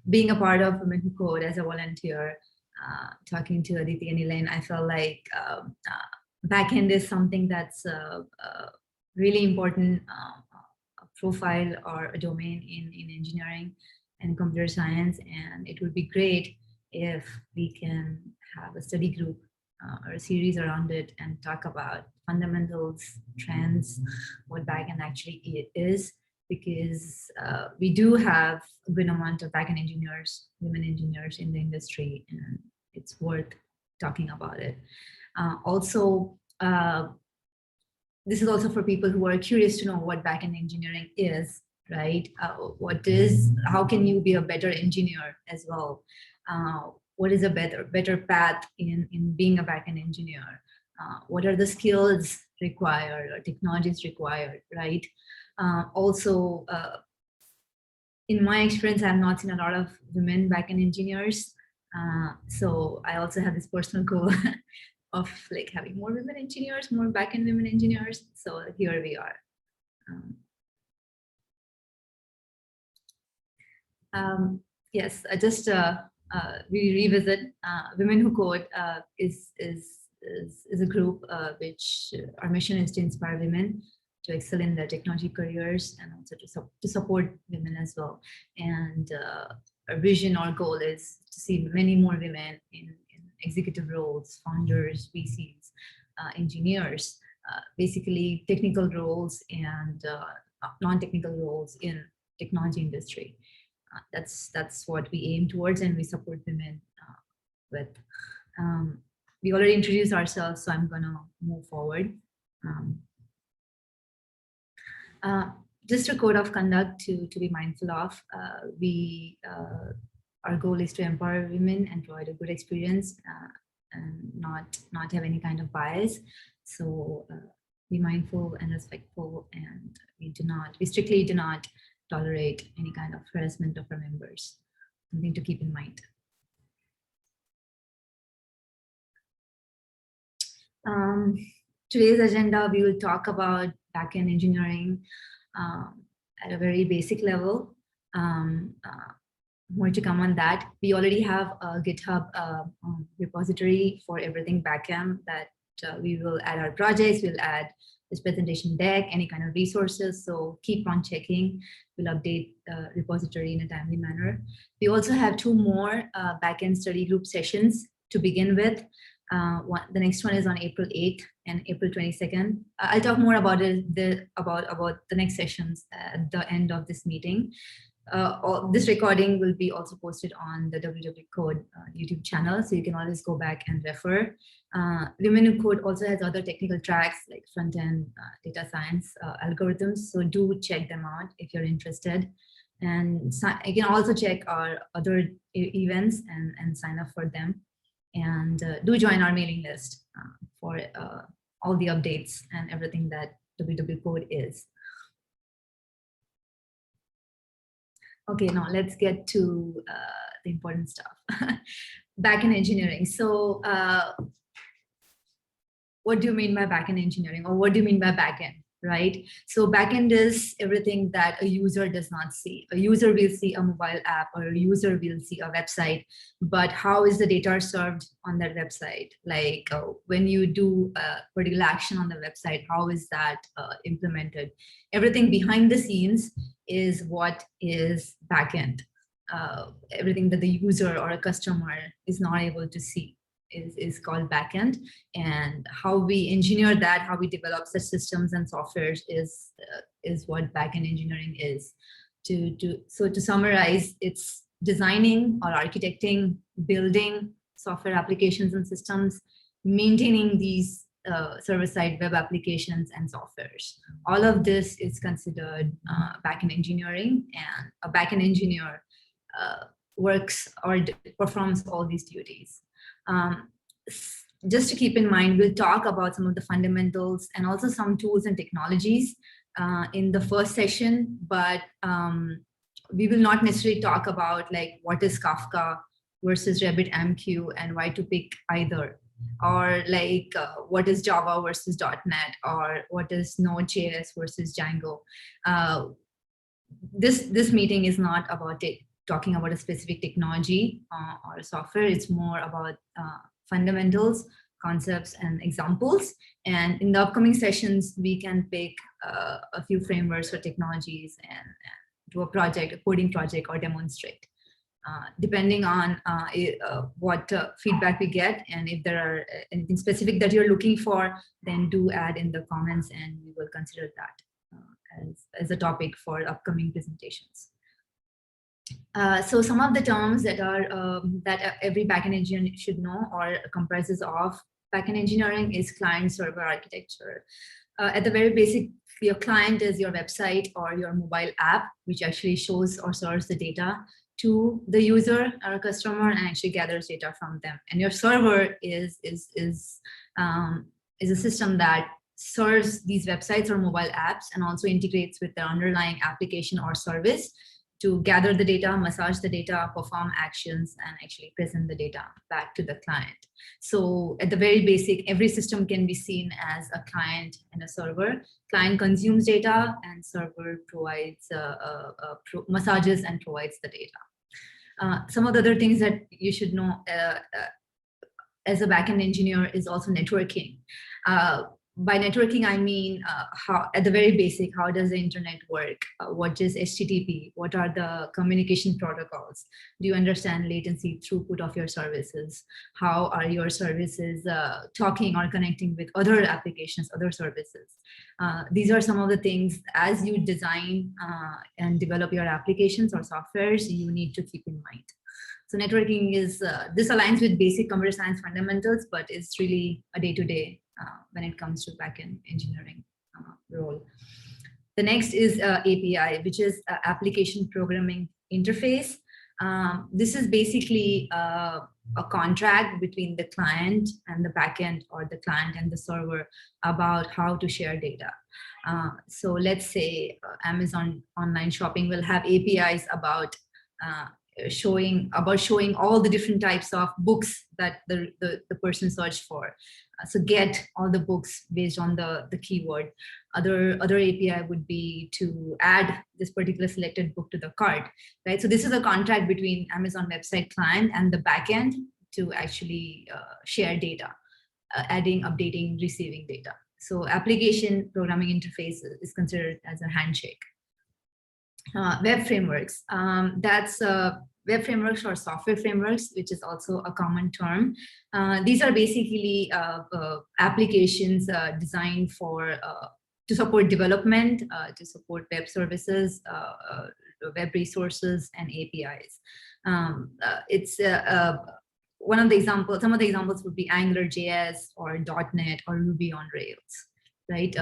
being a part of Women Who Code as a volunteer, talking to Aditi and Elaine, I felt like backend is something that's really important profile or a domain in engineering and computer science, and it would be great if we can have a study group or a series around it and talk about fundamentals, trends, what backend actually is, because we do have a good amount of backend engineers, women engineers in the industry, and it's worth talking about it. Also, this is also for people who are curious to know what backend engineering is, right? How can you be a better engineer as well? What is a better path in being a backend engineer? What are the skills required or technologies required, right? Also, in my experience, I've not seen a lot of women backend engineers. So I also have this personal goal of like having more women engineers, more backend women engineers. So here we are. Yes, just we revisit Women Who Code is a group which our mission is to inspire women to excel in their technology careers and also to support women as well. And our vision, our goal is to see many more women in executive roles, founders, VCs, engineers, basically technical roles and non-technical roles in technology industry. That's what we aim towards, and we support women with. We already introduced ourselves, so I'm gonna move forward. Just a code of conduct to be mindful of. Our goal is to empower women and provide a good experience and not have any kind of bias. So be mindful and respectful, and we strictly do not tolerate any kind of harassment of our members. Something to keep in mind. Today's agenda, we will talk about backend engineering at a very basic level. More to come on that. We already have a GitHub repository for everything backend that we will add our projects, we'll add this presentation deck, any kind of resources. So keep on checking. We'll update the repository in a timely manner. We also have 2 more backend study group sessions to begin with. The next one is on April 8th and April 22nd. I'll talk more about it, about the next sessions at the end of this meeting. This recording will be also posted on the WWCode YouTube channel, so you can always go back and refer. Women Who Code also has other technical tracks like front-end data science algorithms, so do check them out if you're interested. And you can also check our other events and sign up for them. And do join our mailing list for all the updates and everything that WWCode is. Okay, now let's get to the important stuff. Backend engineering. So what do you mean by backend engineering, or what do you mean by backend, right? So backend is everything that a user does not see. A user will see a mobile app, or a user will see a website, but how is the data served on that website? Like when you do a particular action on the website, how is that implemented? Everything behind the scenes is what is backend. Everything that the user or a customer is not able to see is called backend, and how we engineer that, how we develop such systems and softwares is what backend engineering is. So to summarize, it's designing or architecting, building software applications and systems, maintaining these server-side web applications and softwares. All of this is considered backend engineering, and a backend engineer works or performs all these duties. Just to keep in mind, we'll talk about some of the fundamentals and also some tools and technologies in the first session, but we will not necessarily talk about like what is Kafka versus RabbitMQ and why to pick either, or like what is Java versus .NET, or what is Node.js versus Django. This meeting is not about talking about a specific technology or software. It's more about fundamentals, concepts, and examples. And in the upcoming sessions, we can pick a few frameworks or technologies and do a project, a coding project, or demonstrate. Depending on what feedback we get, and if there are anything specific that you're looking for, then do add in the comments and we will consider that as a topic for upcoming presentations. So some of the terms that are that every backend engineer should know or comprises of backend engineering is client-server architecture. At the very basic, your client is your website or your mobile app, which actually shows or serves the data to the user or a customer and actually gathers data from them. And your server is a system that serves these websites or mobile apps and also integrates with the underlying application or service to gather the data, massage the data, perform actions, and actually present the data back to the client. So at the very basic, every system can be seen as a client and a server. Client consumes data and server provides massages and provides the data. Some of the other things that you should know as a backend engineer is also networking. By networking, I mean how, at the very basic, how does the internet work? What is HTTP? What are the communication protocols? Do you understand latency, throughput of your services? How are your services talking or connecting with other applications, other services? These are some of the things as you design and develop your applications or softwares, you need to keep in mind. So networking is, this aligns with basic computer science fundamentals, but it's really a day-to-day when it comes to backend engineering role. The next is API, which is application programming interface. This is basically a contract between the client and the backend, or the client and the server, about how to share data. So let's say Amazon online shopping will have APIs about showing all the different types of books that the person searched for. So get all the books based on the keyword. Other API would be to add this particular selected book to the cart, right? So this is a contract between Amazon website client and the backend to actually share data, adding, updating, receiving data. So application programming interface is considered as a handshake. Web frameworks, that's web frameworks or software frameworks, which is also a common term. These are basically applications designed for to support development, to support web services, web resources, and APIs. It's one of the examples. Some of the examples would be AngularJS or .NET or Ruby on Rails, right?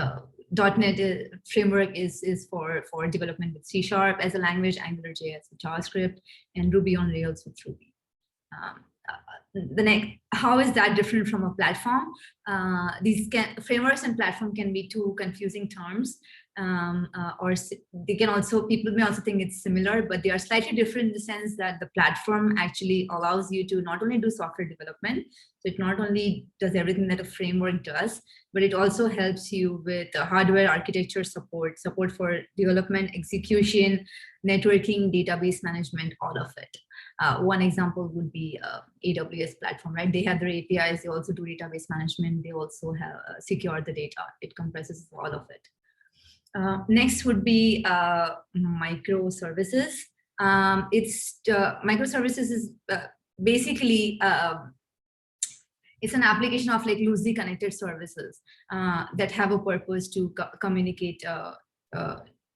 .NET framework is for development with C# as a language, AngularJS with JavaScript, and Ruby on Rails with Ruby. The next, how is that different from a platform? These frameworks and platform can be two confusing terms, or they can also, people may also think it's similar, but they are slightly different in the sense that the platform actually allows you to not only do software development, so it not only does everything that a framework does, but it also helps you with hardware architecture support for development, execution, networking, database management, all of it. One example would be AWS platform, right? They have their APIs, they also do database management, they also have secure the data. It compresses all of it. Next would be microservices. Microservices is basically it's an application of like loosely connected services that have a purpose to communicate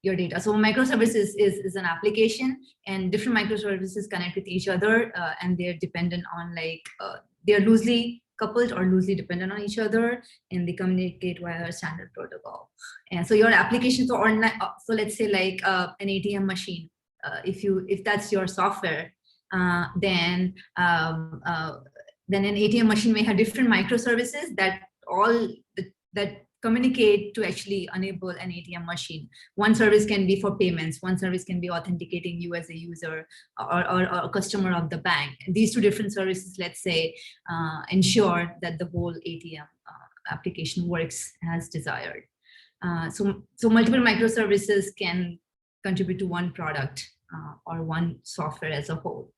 your data. So microservices is an application, and different microservices connect with each other, and they're dependent on like they're loosely coupled or loosely dependent on each other, and they communicate via a standard protocol. And so your applications are online. So let's say like an ATM machine. If that's your software, then an ATM machine may have different microservices that communicate to actually enable an ATM machine. One service can be for payments. One service can be authenticating you as a user or a customer of the bank. And these two different services, let's say, ensure that the whole ATM application works as desired. So multiple microservices can contribute to one product or one software as a whole.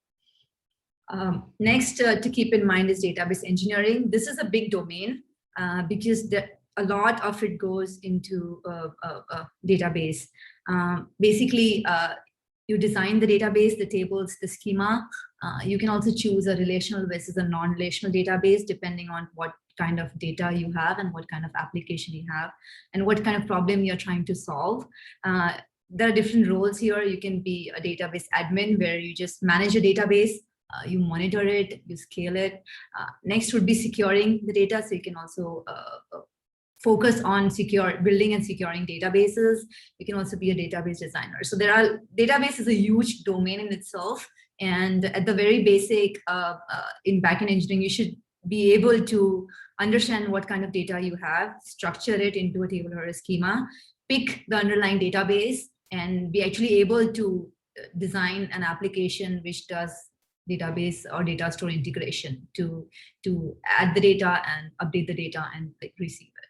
Next, to keep in mind is database engineering. This is a big domain because a lot of it goes into a database. Basically, you design the database, the tables, the schema. You can also choose a relational versus a non-relational database depending on what kind of data you have and what kind of application you have and what kind of problem you're trying to solve. There are different roles here. You can be a database admin where you just manage a database. You monitor it, you scale it. Next would be securing the data. So you can also focus on building and securing databases. You can also be a database designer. So database is a huge domain in itself. And at the very basic in backend engineering, you should be able to understand what kind of data you have, structure it into a table or a schema, pick the underlying database, and be actually able to design an application which does database or data store integration to add the data and update the data and receive it.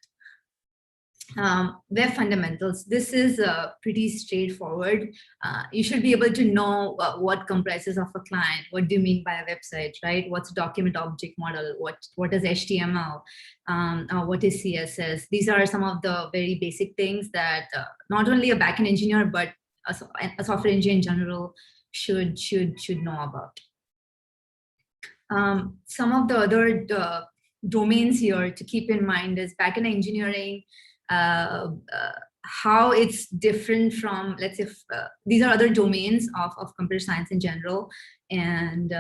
Web fundamentals. This is pretty straightforward. You should be able to know what comprises of a client. What do you mean by a website, right? What's a document object model? What is HTML? What is CSS? These are some of the very basic things that not only a backend engineer, but a software engineer in general should know about. Some of the other domains here to keep in mind is backend engineering, how it's different from, let's say, these are other domains of computer science in general. And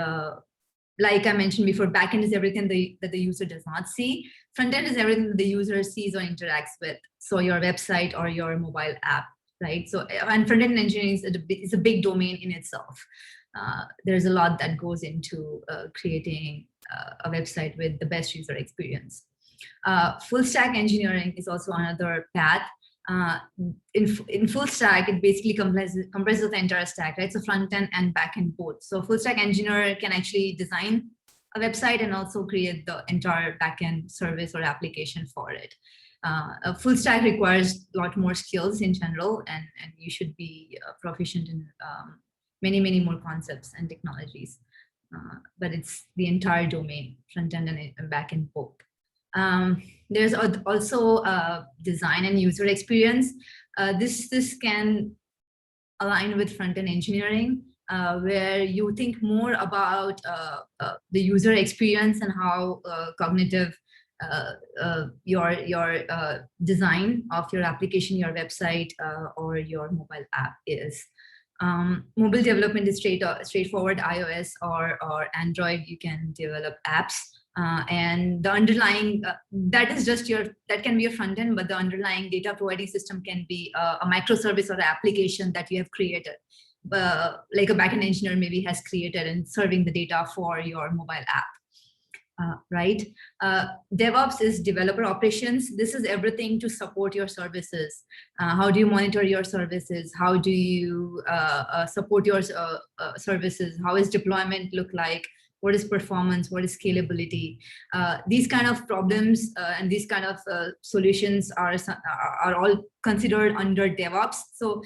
like I mentioned before, backend is everything that the user does not see. Frontend is everything that the user sees or interacts with. So your website or your mobile app, right? So, and frontend engineering is a big domain in itself. There's a lot that goes into creating a website with the best user experience. Full stack engineering is also another path. In full stack, it basically comprises the entire stack, right? So front end and back end both. So full stack engineer can actually design a website and also create the entire backend service or application for it. A full stack requires a lot more skills in general, and you should be proficient in many more concepts and technologies. But it's the entire domain, front end and back end both. There's also design and user experience. This can align with front-end engineering, where you think more about the user experience and how cognitive your design of your application, your website, or your mobile app is. Mobile development is straightforward. iOS or Android, you can develop apps. And the underlying, that can be a front end, but the underlying data providing system can be a microservice or an application that you have created. Like a backend engineer maybe has created and serving the data for your mobile app, right? DevOps is developer operations. This is everything to support your services. How do you monitor your services? How do you support your services? How is deployment look like? What is performance? What is scalability? These kind of problems and these kind of solutions are all considered under DevOps. So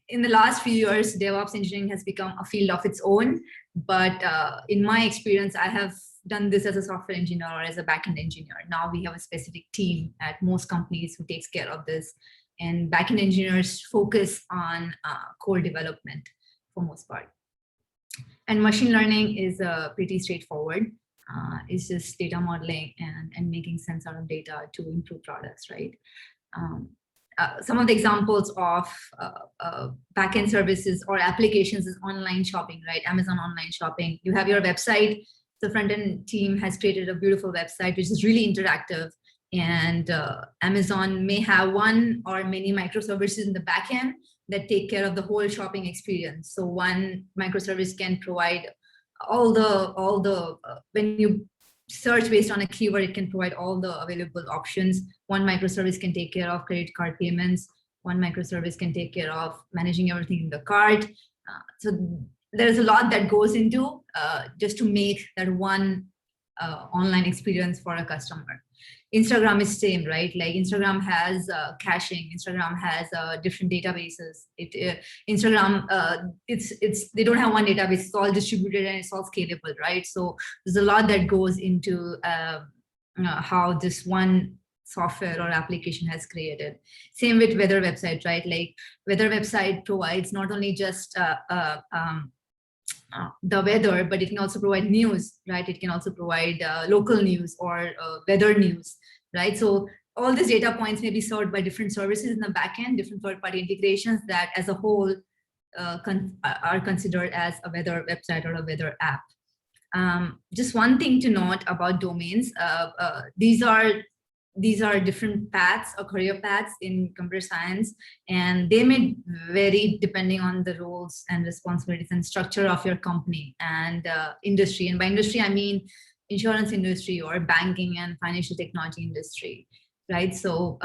in the last few years, DevOps engineering has become a field of its own. But in my experience, I have done this as a software engineer or as a backend engineer. Now we have a specific team at most companies who takes care of this. And backend engineers focus on core development for most part. And machine learning is pretty straightforward. It's just data modeling and making sense out of data to improve products, right? Some of the examples of backend services or applications is online shopping, right? Amazon online shopping. You have your website. The front-end team has created a beautiful website, which is really interactive. And Amazon may have one or many microservices in the backend that take care of the whole shopping experience. So one microservice can provide all the when you search based on a keyword, it can provide all the available options. One microservice can take care of credit card payments. One microservice can take care of managing everything in the cart. So there's a lot that goes into just to make that one online experience for a customer. Instagram is same, right? Like Instagram has caching, Instagram has different databases. Instagram, they don't have one database, it's all distributed and it's all scalable, right? So there's a lot that goes into how this one software or application has created. Same with weather website, right? Like weather website provides not only just the weather, but it can also provide news, right? It can also provide local news or weather news, right? So all these data points may be served by different services in the backend, different third-party integrations that as a whole are considered as a weather website or a weather app. Just one thing to note about domains, these are different paths or career paths in computer science, and they may vary depending on the roles and responsibilities and structure of your company and industry. And by industry, I mean insurance industry or banking and financial technology industry, right? So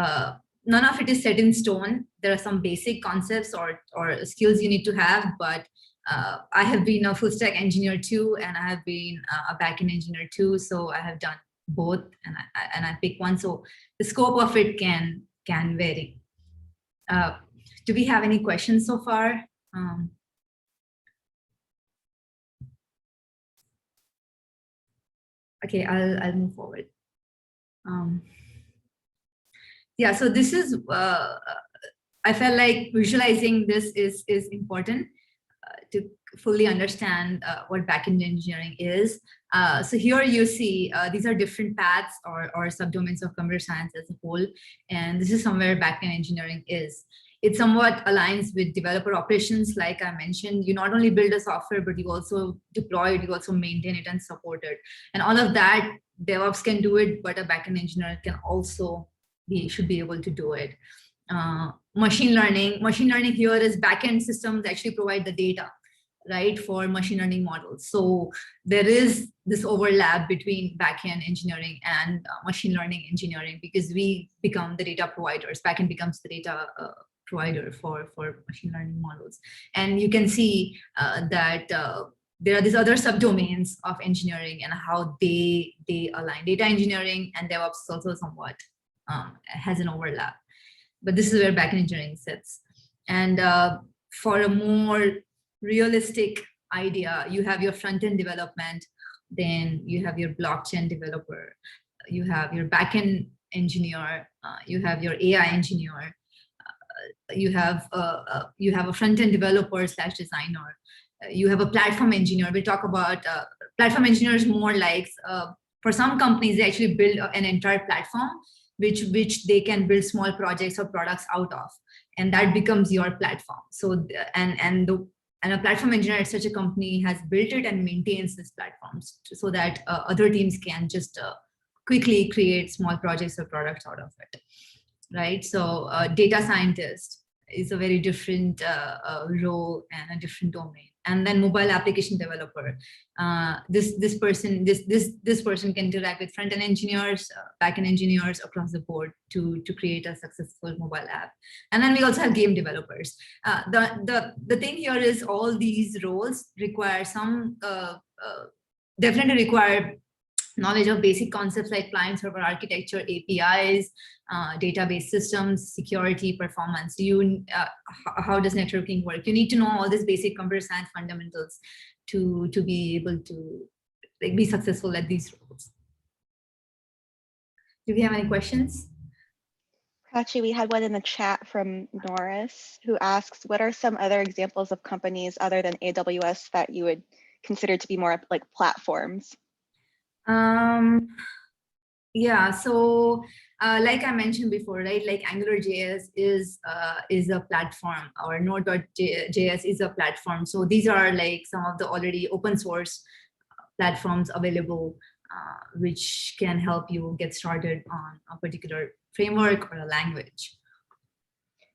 none of it is set in stone. There are some basic concepts or skills you need to have, but I have been a full stack engineer too, and I have been a backend engineer too. So I have done both, and I pick one. So the scope of it can vary. Do we have any questions so far? Okay, I'll move forward. Yeah, so this is, I felt like visualizing this is important to fully understand what backend engineering is. So here you see these are different paths or subdomains of computer science as a whole, and this is somewhere backend engineering is. It somewhat aligns with developer operations, like I mentioned. You not only build a software, but you also deploy it, you also maintain it and support it. And all of that, DevOps can do it, but a backend engineer can also should be able to do it. Machine learning here is backend systems actually provide the data, right, for machine learning models. So there is this overlap between backend engineering and machine learning engineering, because we become the data providers. Backend becomes the data provider for machine learning models. And you can see that there are these other subdomains of engineering and how they align. Data engineering and DevOps is also somewhat has an overlap. But this is where backend engineering sits. And for a more realistic idea, you have your front-end development, then you have your blockchain developer, you have your backend engineer, you have your AI engineer, you have a front-end developer / designer, you have a platform engineer. We talk about platform engineers more like for some companies they actually build an entire platform which they can build small projects or products out of, and that becomes your platform. So and a platform engineer at such a company has built it and maintains this platforms so that other teams can just quickly create small projects or products out of it, right? So data scientist is a very different role and a different domain. And then mobile application developer, this person can interact with front-end engineers, back-end engineers across the board to create a successful mobile app. And then we also have game developers. The thing here is all these roles require some definitely require knowledge of basic concepts like client server architecture, APIs, database systems, security, performance. How does networking work? You need to know all these basic computer science fundamentals to be able to be successful at these roles. Do we have any questions? Prachi, we had one in the chat from Norris who asks, what are some other examples of companies other than AWS that you would consider to be more like platforms? Yeah, so like I mentioned before, right, like AngularJS is a platform, or Node.js is a platform. So these are like some of the already open source platforms available, which can help you get started on a particular framework or a language.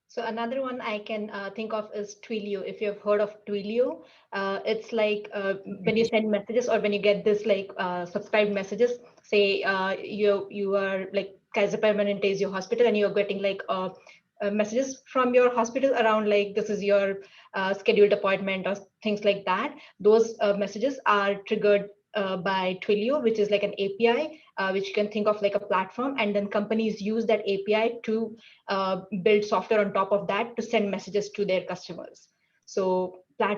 So another one I can think of is Twilio. If you've heard of Twilio, it's like when you send messages or when you get this like subscribed messages, say you are like Kaiser Permanente is your hospital and you're getting like messages from your hospital around like this is your scheduled appointment or things like that. Those messages are triggered by Twilio, which is like an API, which you can think of like a platform. And then companies use that API to build software on top of that to send messages to their customers. So when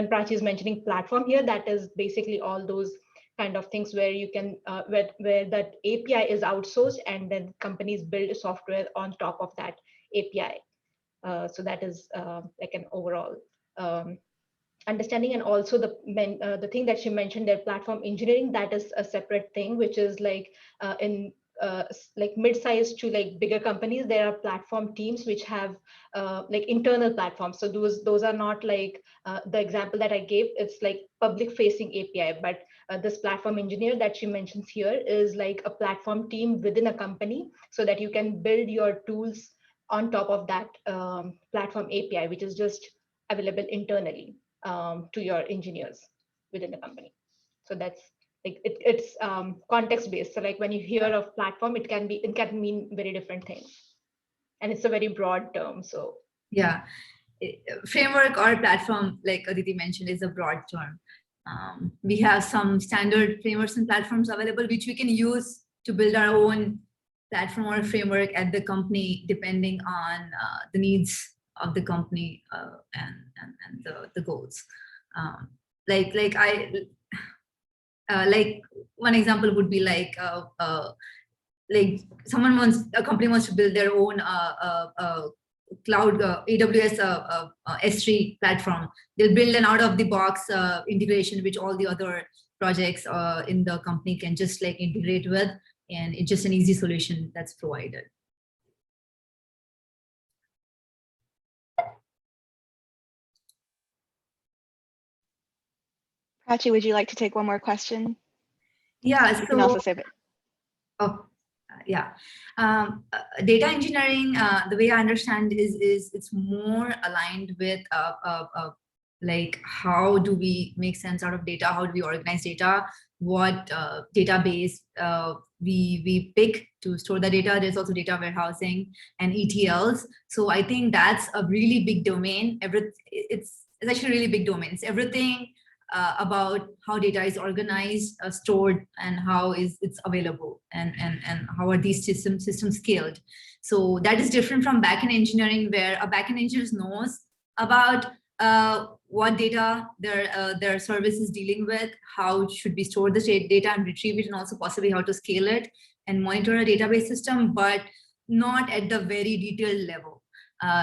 Prachi is mentioning platform here, that is basically all those kind of things where you can where that API is outsourced and then companies build software on top of that API. So that is like an overall understanding. And also the thing that she mentioned, their platform engineering, that is a separate thing, which is like in like mid-sized to like bigger companies, there are platform teams which have like internal platforms. So those are not like the example that I gave, it's like public facing API, but this platform engineer that she mentions here is like a platform team within a company, so that you can build your tools on top of that platform API, which is just available internally to your engineers within the company. So that's like it's context based. So like when you hear of platform, it can mean very different things, and it's a very broad term. So yeah, framework or platform, like Aditi mentioned, is a broad term. We have some standard frameworks and platforms available which we can use to build our own platform or framework at the company, depending on the needs of the company and the goals. Like one example would be like a company wants to build their own cloud AWS S3 platform. They'll build an out-of-the-box integration which all the other projects in the company can just like integrate with, and it's just an easy solution that's provided. Prachi, would you like to take one more question? Yeah, you can also save it. Oh, yeah. Data engineering, the way I understand is it's more aligned with like how do we make sense out of data? How do we organize data? What database we pick to store the data? There's also data warehousing and ETLs. So I think that's a really big domain. It's actually a really big domain. It's everything about how data is organized, stored, and how it's available, and how are these systems scaled. So that is different from backend engineering, where a backend engineer knows about what data their service is dealing with, how should we store the data and retrieve it, and also possibly how to scale it and monitor a database system, but not at the very detailed level.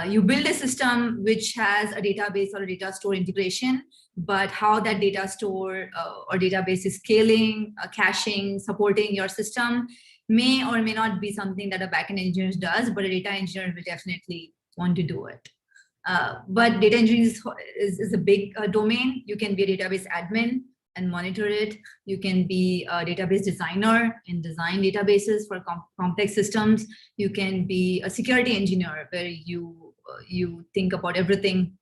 You build a system which has a database or a data store integration, but how that data store or database is scaling, caching, supporting your system may or may not be something that a backend engineer does, but a data engineer will definitely want to do it. But data engineering is a big domain. You can be a database admin and monitor it. You can be a database designer and design databases for complex systems. You can be a security engineer, where you think about everything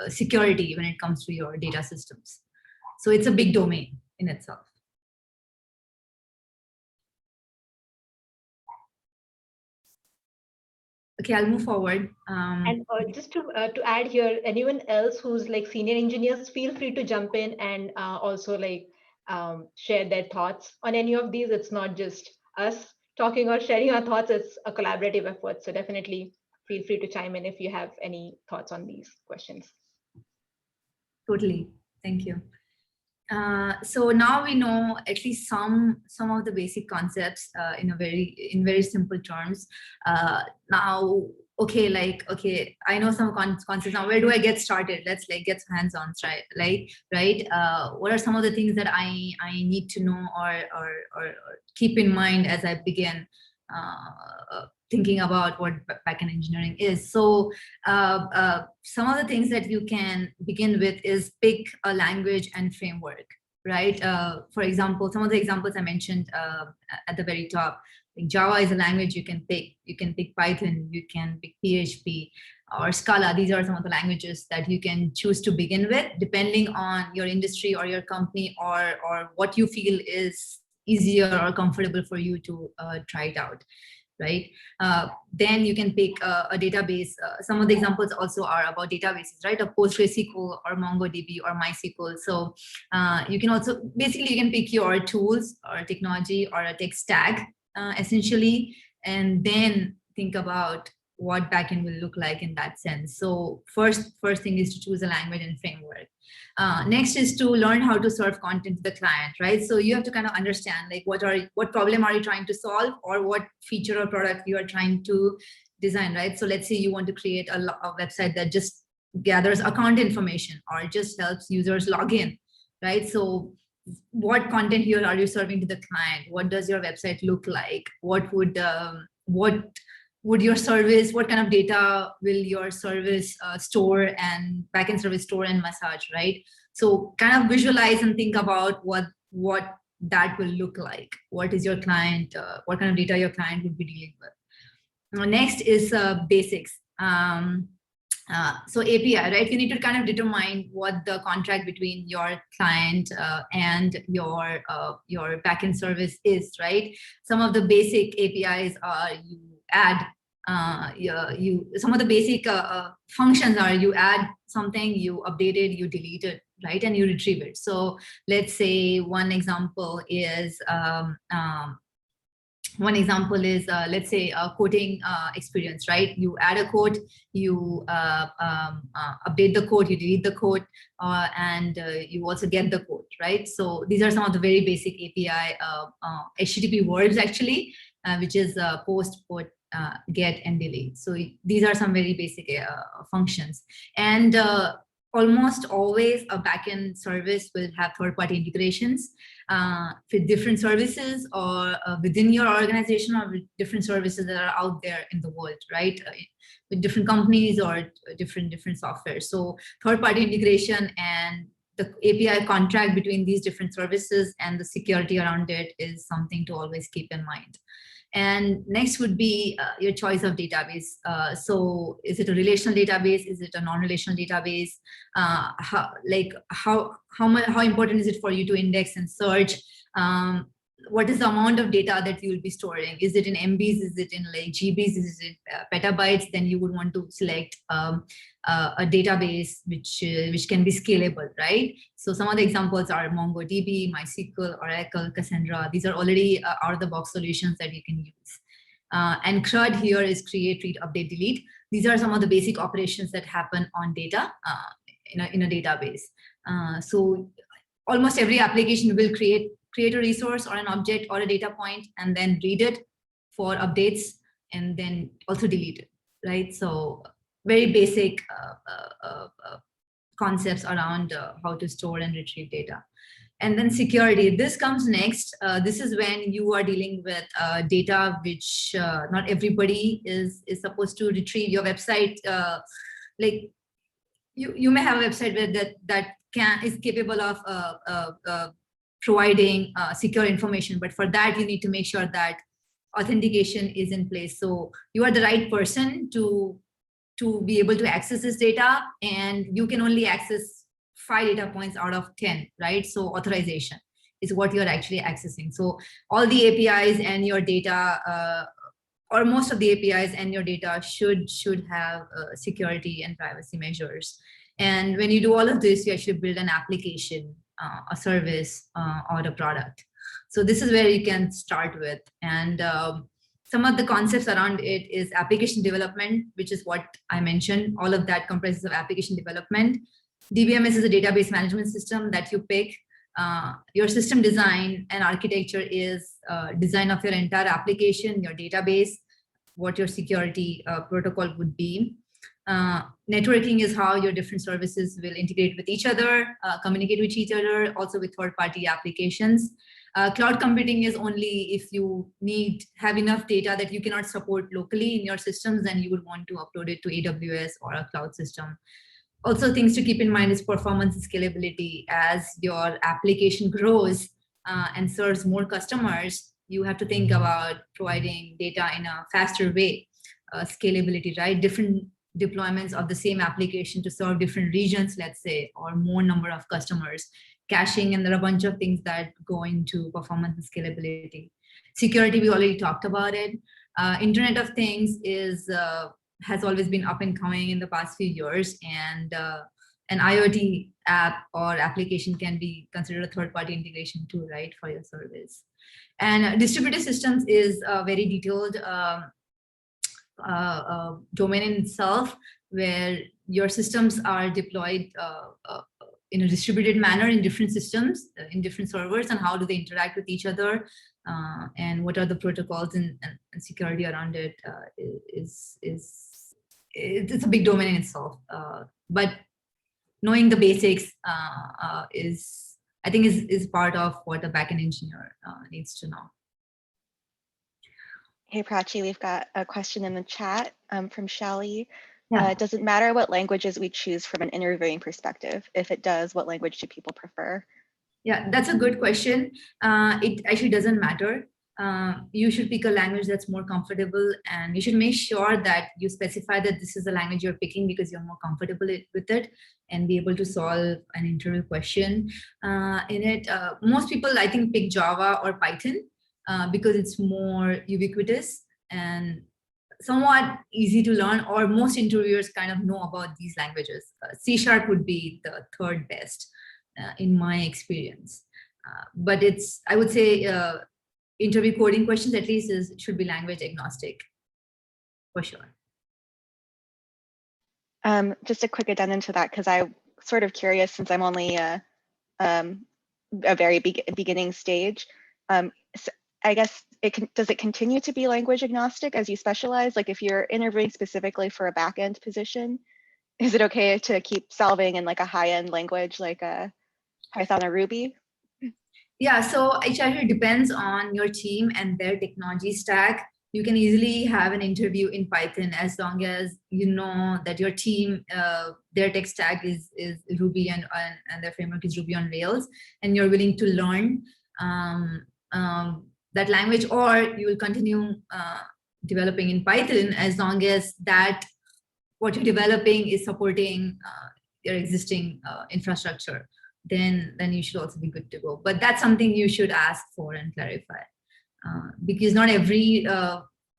security when it comes to your data systems. So it's a big domain in itself. Okay, I'll move forward. And just to add here, anyone else who's like senior engineers, feel free to jump in and also like share their thoughts on any of these. It's not just us talking or sharing our thoughts, it's a collaborative effort. So definitely feel free to chime in if you have any thoughts on these questions. Totally, thank you. So now we know at least some of the basic concepts in very simple terms. Now, okay, I know some concepts now. Where do I get started? Let's like get hands-on, right? What are some of the things that I need to know or keep in mind as I begin thinking about what backend engineering is? So some of the things that you can begin with is pick a language and framework, right? For example, some of the examples I mentioned at the very top, like Java is a language you can pick. You can pick Python, you can pick PHP or Scala. These are some of the languages that you can choose to begin with, depending on your industry or your company or what you feel is easier or comfortable for you to try it out. right? Then you can pick a database. Some of the examples also are about databases, right? A PostgreSQL or MongoDB or MySQL. So you can also, basically you can pick your tools or technology or a tech stack essentially, and then think about what backend will look like in that sense. So first thing is to choose a language and framework. Next is to learn how to serve content to the client, right? So you have to kind of understand like what problem are you trying to solve, or what feature or product you are trying to design, right? So let's say you want to create a website that just gathers account information or just helps users log in, right? So what content here are you serving to the client? What does your website look like? What would your service, what kind of data will your service store and backend service store and massage, right? So kind of visualize and think about what that will look like. What is your client, what kind of data your client would be dealing with. Next is basics. So API, right? You need to kind of determine what the contract between your client and your backend service is, right? Some of the basic APIs are you add some of the basic functions are you add something, you update it, you delete it, right? And you retrieve it. So let's say one example is let's say a coding experience, right? You add a code, you update the code, you delete the code, and you also get the code, right? So these are some of the very basic API HTTP words actually, which is post, put, get, and delete. So these are some very basic functions. And almost always a backend service will have third-party integrations with different services, or within your organization, or with different services that are out there in the world, right? With different companies or different software. So third-party integration and the API contract between these different services and the security around it is something to always keep in mind. And next would be your choice of database. So is it a relational database? Is it a non-relational database? How important is it for you to index and search? What is the amount of data that you will be storing? Is it in MBs? Is it in like GBs? Is it petabytes? Then you would want to select a database which can be scalable, right? So some of the examples are MongoDB, MySQL, Oracle, Cassandra. These are already out-of-the-box solutions that you can use. And Crud here is create, read, update, delete. These are some of the basic operations that happen on data in a database. So almost every application will create a resource or an object or a data point, and then read it for updates, and then also delete it, right? So very basic concepts around how to store and retrieve data. And then security, this comes next. This is when you are dealing with data which not everybody is supposed to retrieve. Your website, like you may have a website where that is capable of providing secure information, but for that you need to make sure that authentication is in place. So you are the right person to be able to access this data, and you can only access 5 data points out of 10, right? So authorization is what you're actually accessing. So all the APIs and your data, or most of the APIs and your data should have security and privacy measures. And when you do all of this, you actually build an application, a service, or a product. So this is where you can start with. And some of the concepts around it is application development, which is what I mentioned. All of that comprises of application development. DBMS is a database management system that you pick. Your system design and architecture is design of your entire application, your database, what your security protocol would be. Networking is how your different services will integrate with each other, communicate with each other, also with third-party applications. Cloud computing is only if you have enough data that you cannot support locally in your systems, then you would want to upload it to AWS or a cloud system. Also, things to keep in mind is performance and scalability. As your application grows and serves more customers, you have to think about providing data in a faster way. Scalability, right? Different deployments of the same application to serve different regions, let's say, or more number of customers. Caching, and there are a bunch of things that go into performance and scalability. Security, we already talked about it. Internet of Things has always been up and coming in the past few years, and an IoT app or application can be considered a third-party integration tool, right, for your service. And distributed systems is a very detailed domain in itself, where your systems are deployed in a distributed manner in different systems, in different servers, and how do they interact with each other, and what are the protocols and security around it. It's a big domain in itself, but knowing the basics I think is part of what a backend engineer needs to know. Hey, Prachi, we've got a question in the chat from Shelly. Yeah. Does it matter what languages we choose from an interviewing perspective? If it does, what language do people prefer? Yeah, that's a good question. It actually doesn't matter. You should pick a language that's more comfortable, and you should make sure that you specify that this is the language you're picking because you're more comfortable with it and be able to solve an interview question in it. Most people, I think, pick Java or Python because it's more ubiquitous and somewhat easy to learn, or most interviewers kind of know about these languages. C# would be the third best in my experience. But I would say, interview coding questions at least should be language agnostic, for sure. Just a quick addendum to that, because I'm sort of curious, since I'm only a very beginning stage. So I guess does it continue to be language agnostic as you specialize? Like if you're interviewing specifically for a backend position, is it okay to keep solving in like a high-end language like Python or Ruby? Yeah, so it actually depends on your team and their technology stack. You can easily have an interview in Python as long as you know that your team, their tech stack is Ruby and their framework is Ruby on Rails, and you're willing to learn that language, or you will continue developing in Python as long as what you're developing is supporting your existing infrastructure. Then you should also be good to go. But that's something you should ask for and clarify, because not every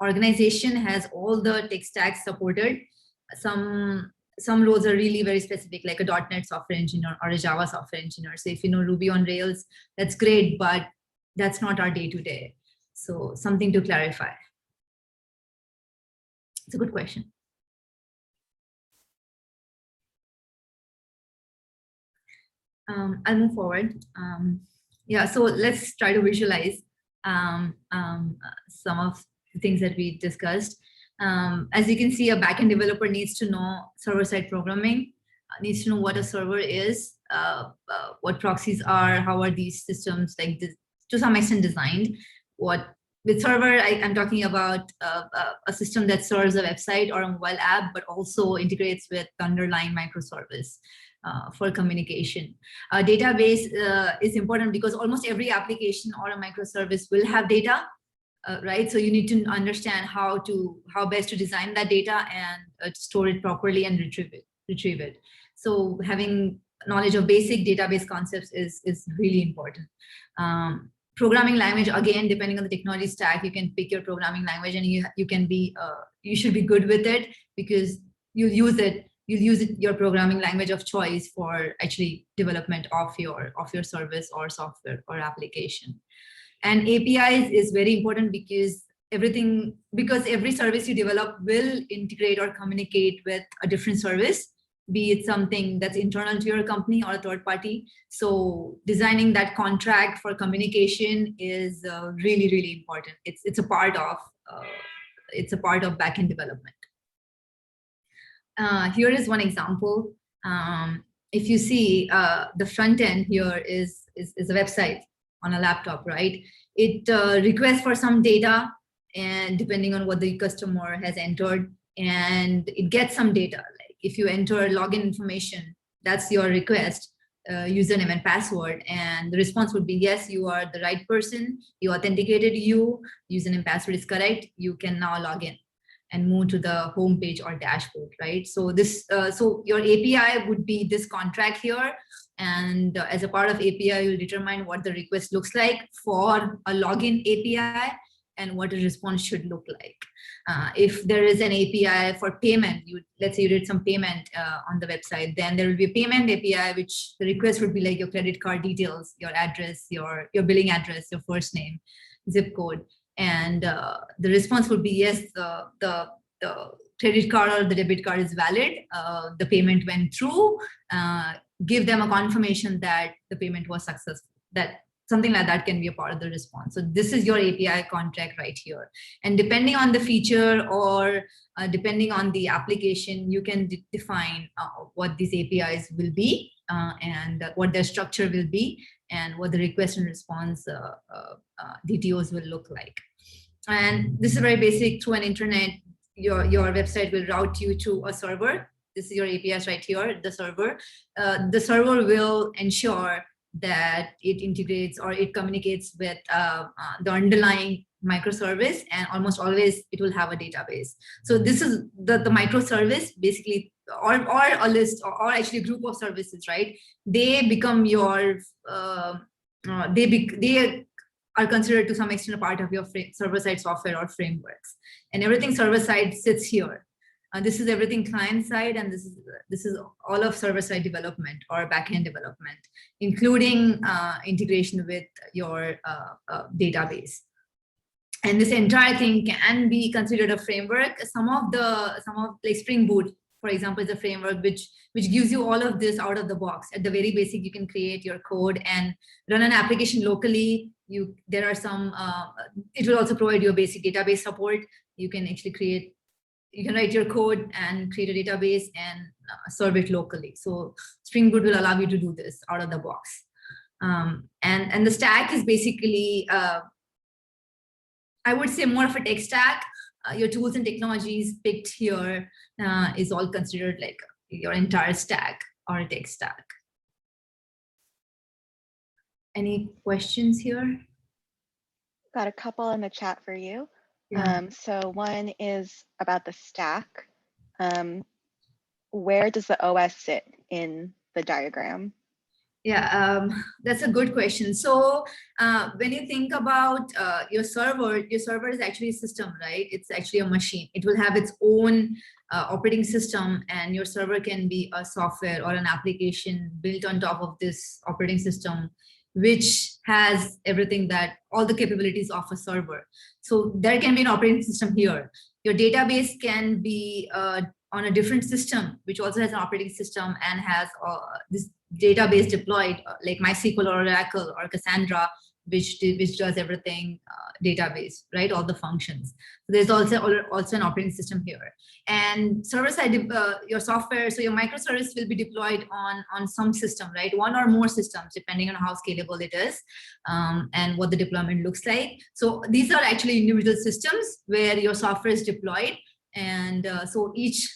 organization has all the tech stacks supported. Some roles are really very specific, like a .NET software engineer or a Java software engineer. So if you know Ruby on Rails, that's great, but that's not our day-to-day. So something to clarify. It's a good question. I'll move forward. Yeah, so let's try to visualize some of the things that we discussed. As you can see, a backend developer needs to know server-side programming, needs to know what a server is, what proxies are, how are these systems like this, to some extent designed. With server, I'm talking about a system that serves a website or a mobile app, but also integrates with the underlying microservice for communication. A database is important because almost every application or a microservice will have data, right? So you need to understand how best to design that data and store it properly and retrieve it. So having knowledge of basic database concepts is really important. Programming language, again, depending on the technology stack, you can pick your programming language, and you should be good with it because you'll use your programming language of choice for actually development of your service or software or application. And APIs is very important because every service you develop will integrate or communicate with a different service, be it something that's internal to your company or a third party. So designing that contract for communication is really, really important. It's a part of backend development. Here is one example. If you see, the front end here is a website on a laptop, right? It requests for some data, and depending on what the customer has entered, and it gets some data. If you enter login information, that's your request, username and password, and the response would be, yes, you are the right person, you authenticated, username and password is correct, you can now log in and move to the home page or dashboard, right? So so your API would be this contract here, and as a part of API, you'll determine what the request looks like for a login API, and what a response should look like. If there is an API for payment, let's say you did some payment on the website, then there will be a payment API, which the request would be like your credit card details, your address, your billing address, your first name, zip code. And the response would be yes, the credit card or the debit card is valid, the payment went through, give them a confirmation that the payment was successful. That something like that can be a part of the response. So this is your API contract right here. And depending on the feature or depending on the application, you can define what these APIs will be and what their structure will be and what the request and response DTOs will look like. And this is very basic. Through an internet, your website will route you to a server. This is your APIs right here, the server. The server will ensure that it integrates or it communicates with the underlying microservice, and almost always it will have a database. So this is the microservice, basically, or a list or actually a group of services, right? They become your, they are considered to some extent a part of your server-side software or frameworks. And everything server-side sits here. This is everything client-side, and this is all of server-side development or backend development, including integration with your database. And this entire thing can be considered a framework. Some of like Spring Boot, for example, is a framework which gives you all of this out of the box. At the very basic, you can create your code and run an application locally. There are some. It will also provide you a basic database support. You can actually you can write your code and create a database and serve it locally. So Spring Boot will allow you to do this out of the box. And the stack is basically, I would say, more of a tech stack. Your tools and technologies picked here is all considered like your entire stack or a tech stack. Any questions here? Got a couple in the chat for you. Yeah. So one is about the stack. Where does the OS sit in the diagram? Yeah, that's a good question. So when you think about your server is actually a system, right? It's actually a machine. It will have its own operating system, and your server can be a software or an application built on top of this operating system, which has everything all the capabilities of a server. So there can be an operating system here. Your database can be on a different system, which also has an operating system and has this database deployed, like MySQL or Oracle or Cassandra, which does everything database, right? All the functions. So there's also an operating system here. And server-side, your software, so your microservice will be deployed on some system, right? One or more systems, depending on how scalable it is and what the deployment looks like. So these are actually individual systems where your software is deployed. And so each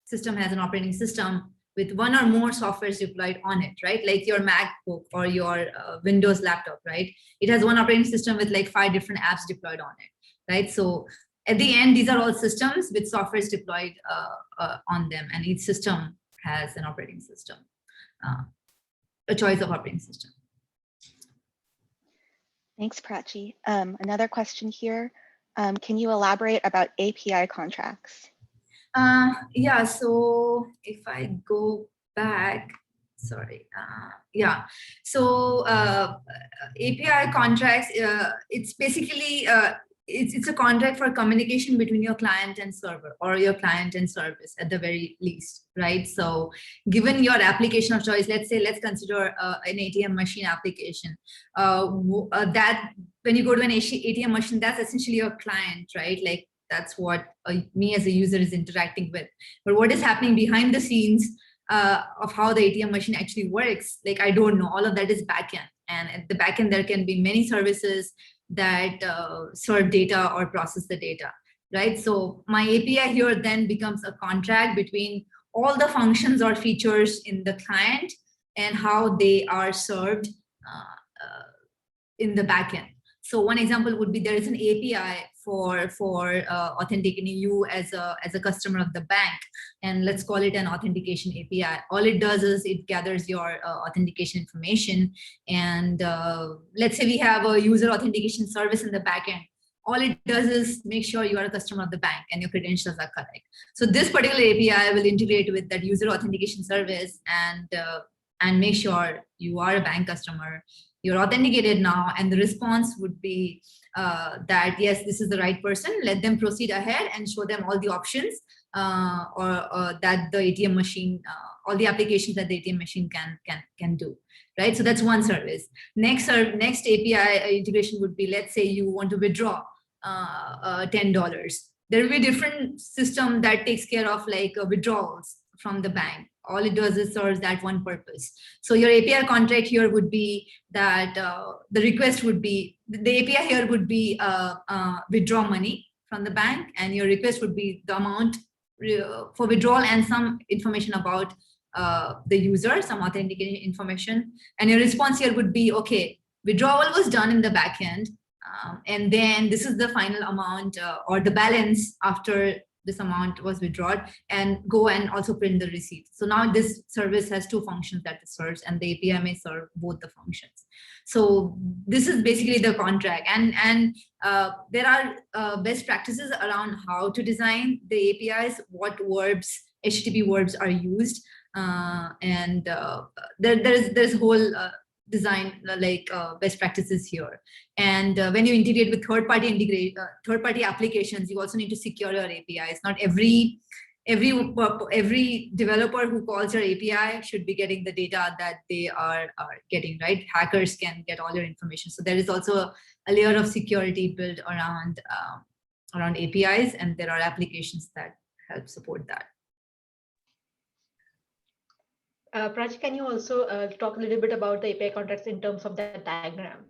system has an operating system with one or more softwares deployed on it, right? Like your MacBook or your Windows laptop, right? It has one operating system with like 5 different apps deployed on it, right? So at the end, these are all systems with softwares deployed on them, and each system has an operating system, a choice of operating system. Thanks, Prachi. Another question here. Can you elaborate about API contracts? Yeah, so if I go back, sorry, yeah. So API contracts, it's basically, it's a contract for communication between your client and server, or your client and service at the very least, right? So given your application of choice, let's consider an ATM machine application. That when you go to an ATM machine, that's essentially your client, right? Like that's what me as a user is interacting with. But what is happening behind the scenes of how the ATM machine actually works, like I don't know. All of that is backend, and at the backend there can be many services that serve data or process the data, right? So my API here then becomes a contract between all the functions or features in the client and how they are served in the backend. So one example would be there is an API for authenticating you as a customer of the bank, and let's call it an authentication API. All it does is it gathers your authentication information, and let's say we have a user authentication service in the backend all it does is make sure you are a customer of the bank and your credentials are correct. So this particular API will integrate with that user authentication service and make sure you are a bank customer, you're authenticated now, and the response would be that yes, this is the right person. Let them proceed ahead and show them all the options or that the ATM machine, all the applications that the ATM machine can do. Right, so that's one service. Next API integration would be, let's say you want to withdraw $10. There will be a different system that takes care of like withdrawals from the bank. All it does is serves that one purpose. So your API contract here would be that the request would be, the API here would be withdraw money from the bank, and your request would be the amount for withdrawal and some information about the user, some authentication information. And your response here would be, okay, withdrawal was done in the backend, and then this is the final amount or the balance after this amount was withdrawn, and go and also print the receipt. So now this service has two functions that it serves, and the API may serve both the functions. So this is basically the contract, and there are best practices around how to design the APIs, what verbs, HTTP verbs are used, and there's whole design like best practices here. And when you integrate with third-party applications, you also need to secure your APIs. Not every developer who calls your API should be getting the data that they are getting, right? Hackers can get all your information. So there is also a layer of security built around APIs, and there are applications that help support that. Prachi, can you also talk a little bit about the API contracts in terms of the diagram?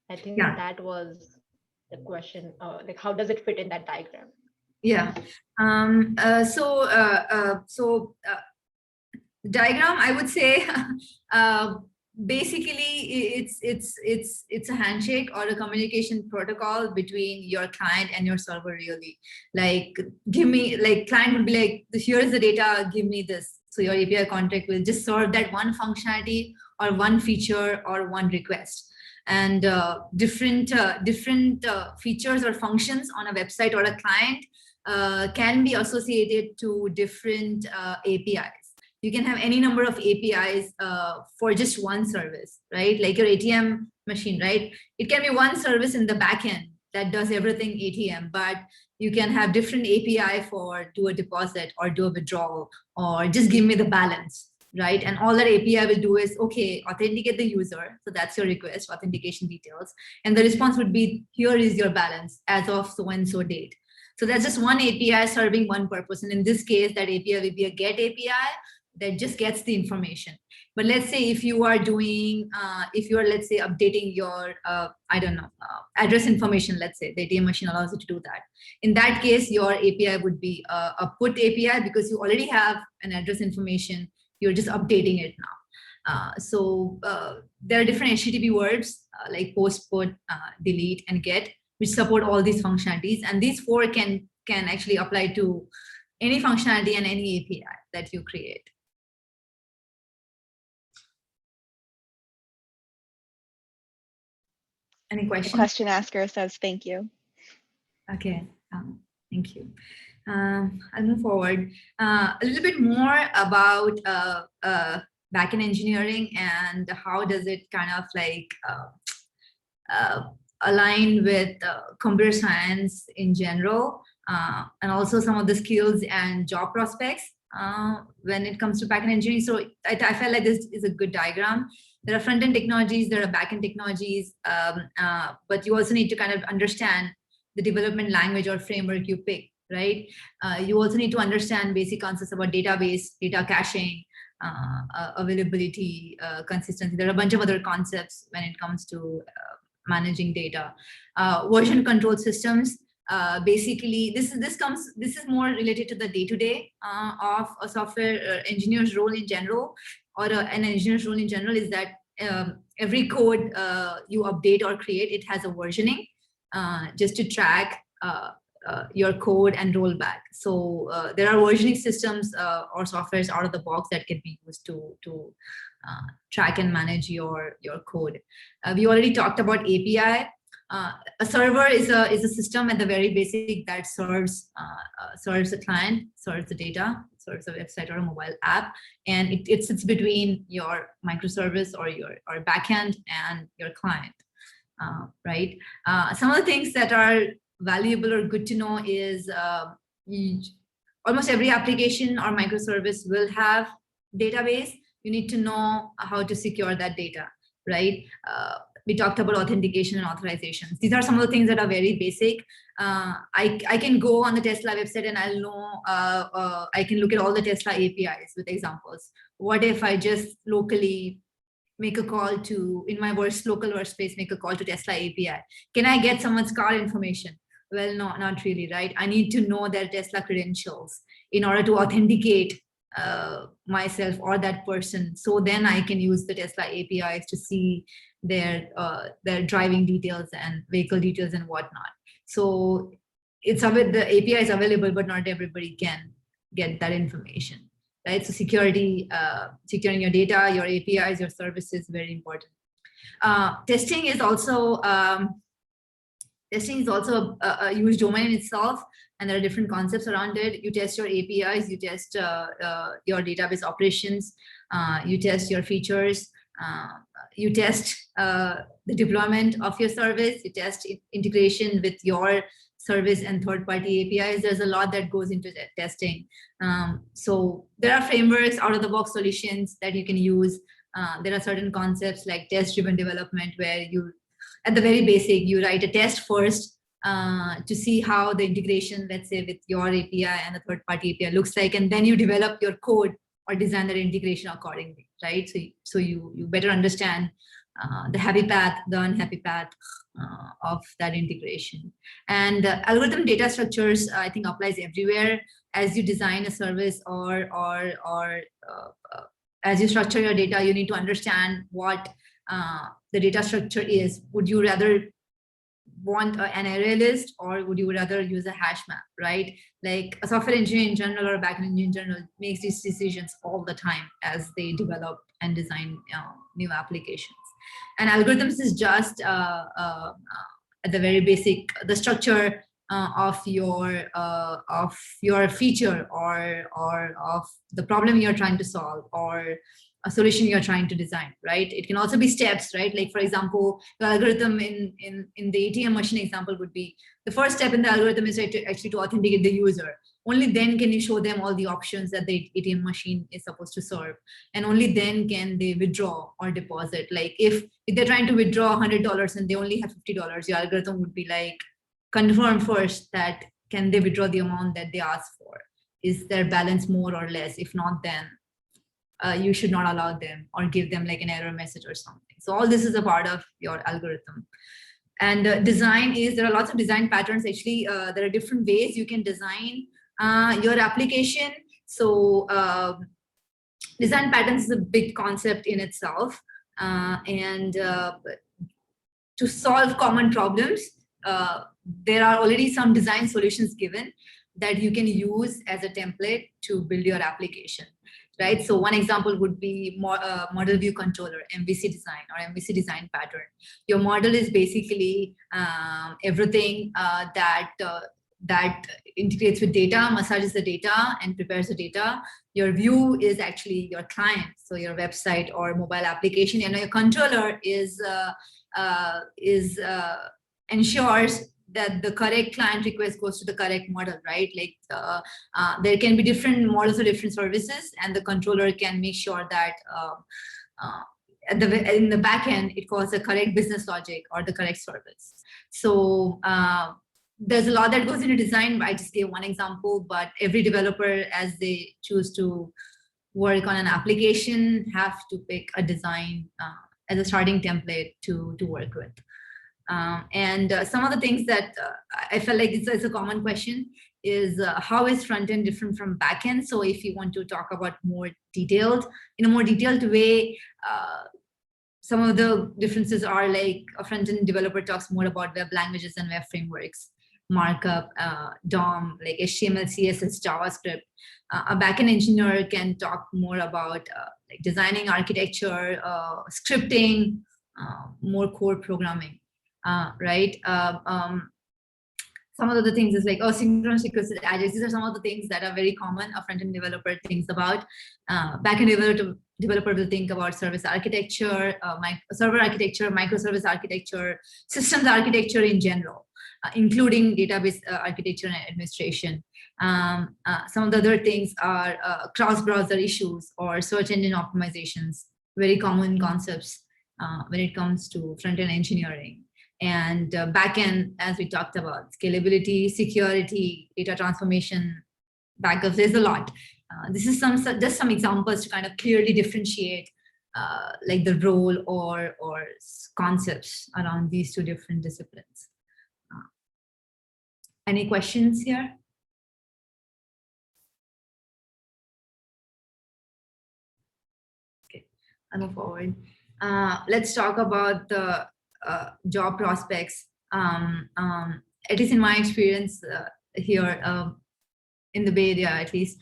I think that was the question, like how does it fit in that diagram? Yeah. So diagram, I would say, basically it's a handshake or a communication protocol between your client and your server. Really, like give me, like client would be like, here is the data, give me this. So your API contract will just serve that one functionality or one feature or one request. And different features or functions on a website or a client can be associated to different APIs. You can have any number of APIs for just one service, right? Like your ATM machine, right? It can be one service in the backend that does everything ATM, but you can have different API for do a deposit or do a withdrawal or just give me the balance, right? And all that API will do is, okay, authenticate the user. So that's your request, authentication details. And the response would be, here is your balance as of so-and-so date. So that's just one API serving one purpose. And in this case, that API will be a get API that just gets the information. But let's say if you are doing, let's say updating your, I don't know, address information, let's say the ATM machine allows you to do that. In that case, your API would be a put API because you already have an address information. You're just updating it now. So there are different HTTP verbs like post, put, delete, and get, which support all these functionalities. And these four can actually apply to any functionality and any API that you create. Any questions? The question asker says, thank you. Okay, thank you. I'll move forward. A little bit more about backend engineering and how does it kind of like align with computer science in general, and also some of the skills and job prospects when it comes to backend engineering. So I felt like this is a good diagram. There are front-end technologies, there are back-end technologies, but you also need to kind of understand the development language or framework you pick, right? You also need to understand basic concepts about database, data caching, availability, consistency. There are a bunch of other concepts when it comes to managing data. Version control systems. Basically, this is more related to the day-to-day of a software engineer's role in general, or an engineer's role in general, is that every code you update or create, it has a versioning just to track your code and roll back. So there are versioning systems or softwares out of the box that can be used to track and manage your code. We already talked about API. A server is a system at the very basic that serves a client, serves the data, serves a website or a mobile app, and it sits between your microservice or your backend and your client, right? Some of the things that are valuable or good to know is almost every application or microservice will have database. You need to know how to secure that data, right? We talked about authentication and authorizations. These are some of the things that are very basic. I can go on the Tesla website and I'll know, I can look at all the Tesla APIs with examples. What if I just locally make a call to, in my local workspace, make a call to Tesla API? Can I get someone's car information? Well, no, not really, right? I need to know their Tesla credentials in order to authenticate myself or that person. So then I can use the Tesla APIs to see their driving details and vehicle details and whatnot. So the API is available, but not everybody can get that information, right? So securing your data, your APIs, your services, very important. Testing is also a huge domain in itself, and there are different concepts around it. You test your APIs, you test your database operations, you test your features, you test the deployment of your service, you test integration with your service and third-party APIs. There's a lot that goes into that testing. So there are frameworks, out-of-the-box solutions that you can use. There are certain concepts like test-driven development, where you, at the very basic, you write a test first to see how the integration, let's say, with your API and the third-party API looks like, and then you develop your code or design that integration accordingly, right? So you better understand the happy path, the unhappy path of that integration. And algorithm data structures, I think, applies everywhere. As you design a service or as you structure your data, you need to understand what the data structure is. Would you rather want an array list, or would you rather use a hash map, right? Like a software engineer in general or a backend engineer in general makes these decisions all the time as they develop and design new applications. And algorithms is just at the very basic, the structure of your feature or of the problem you're trying to solve, or a solution you're trying to design, right? It can also be steps, right? Like, for example, the algorithm in the ATM machine example would be, the first step in the algorithm is actually to authenticate the user. Only then can you show them all the options that the ATM machine is supposed to serve. And only then can they withdraw or deposit. Like if they're trying to withdraw $100 and they only have $50, your algorithm would be like, confirm first that can they withdraw the amount that they asked for? Is their balance more or less? If not, then you should not allow them or give them like an error message or something. So all this is a part of your algorithm. And design is, there are lots of design patterns. Actually, there are different ways you can design your application. So design patterns is a big concept in itself. To solve common problems, there are already some design solutions given that you can use as a template to build your application, right? So one example would be model view controller, MVC design or MVC design pattern. Your model is basically everything that integrates with data, massages the data and prepares the data. Your view is actually your client, so your website or mobile application, and your controller ensures that the correct client request goes to the correct model, right? Like there can be different models or different services, and the controller can make sure that in the back end, it calls the correct business logic or the correct service. So there's a lot that goes into design. I just gave one example, but every developer, as they choose to work on an application, have to pick a design as a starting template to work with. Some of the things that I felt like it's a common question is how is front end different from back end? So if you want to talk about in a more detailed way, some of the differences are like a front end developer talks more about web languages and web frameworks, markup, DOM, like HTML, CSS, JavaScript. A backend engineer can talk more about like designing architecture, scripting, more core programming. right? Some of the things is like, oh, synchronous requests, AJAX. These are some of the things that are very common a front-end developer thinks about. Back-end developer will think about service architecture, server architecture, microservice architecture, systems architecture in general, including database architecture and administration. Some of the other things are cross-browser issues or search engine optimizations, very common concepts when it comes to front-end engineering. And backend, as we talked about, scalability, security, data transformation, backups, there's a lot. This is just some examples to kind of clearly differentiate like the role or concepts around these two different disciplines. Any questions here? Okay, I'll move forward. Let's talk about the job prospects. At least in my experience here in the Bay Area, at least,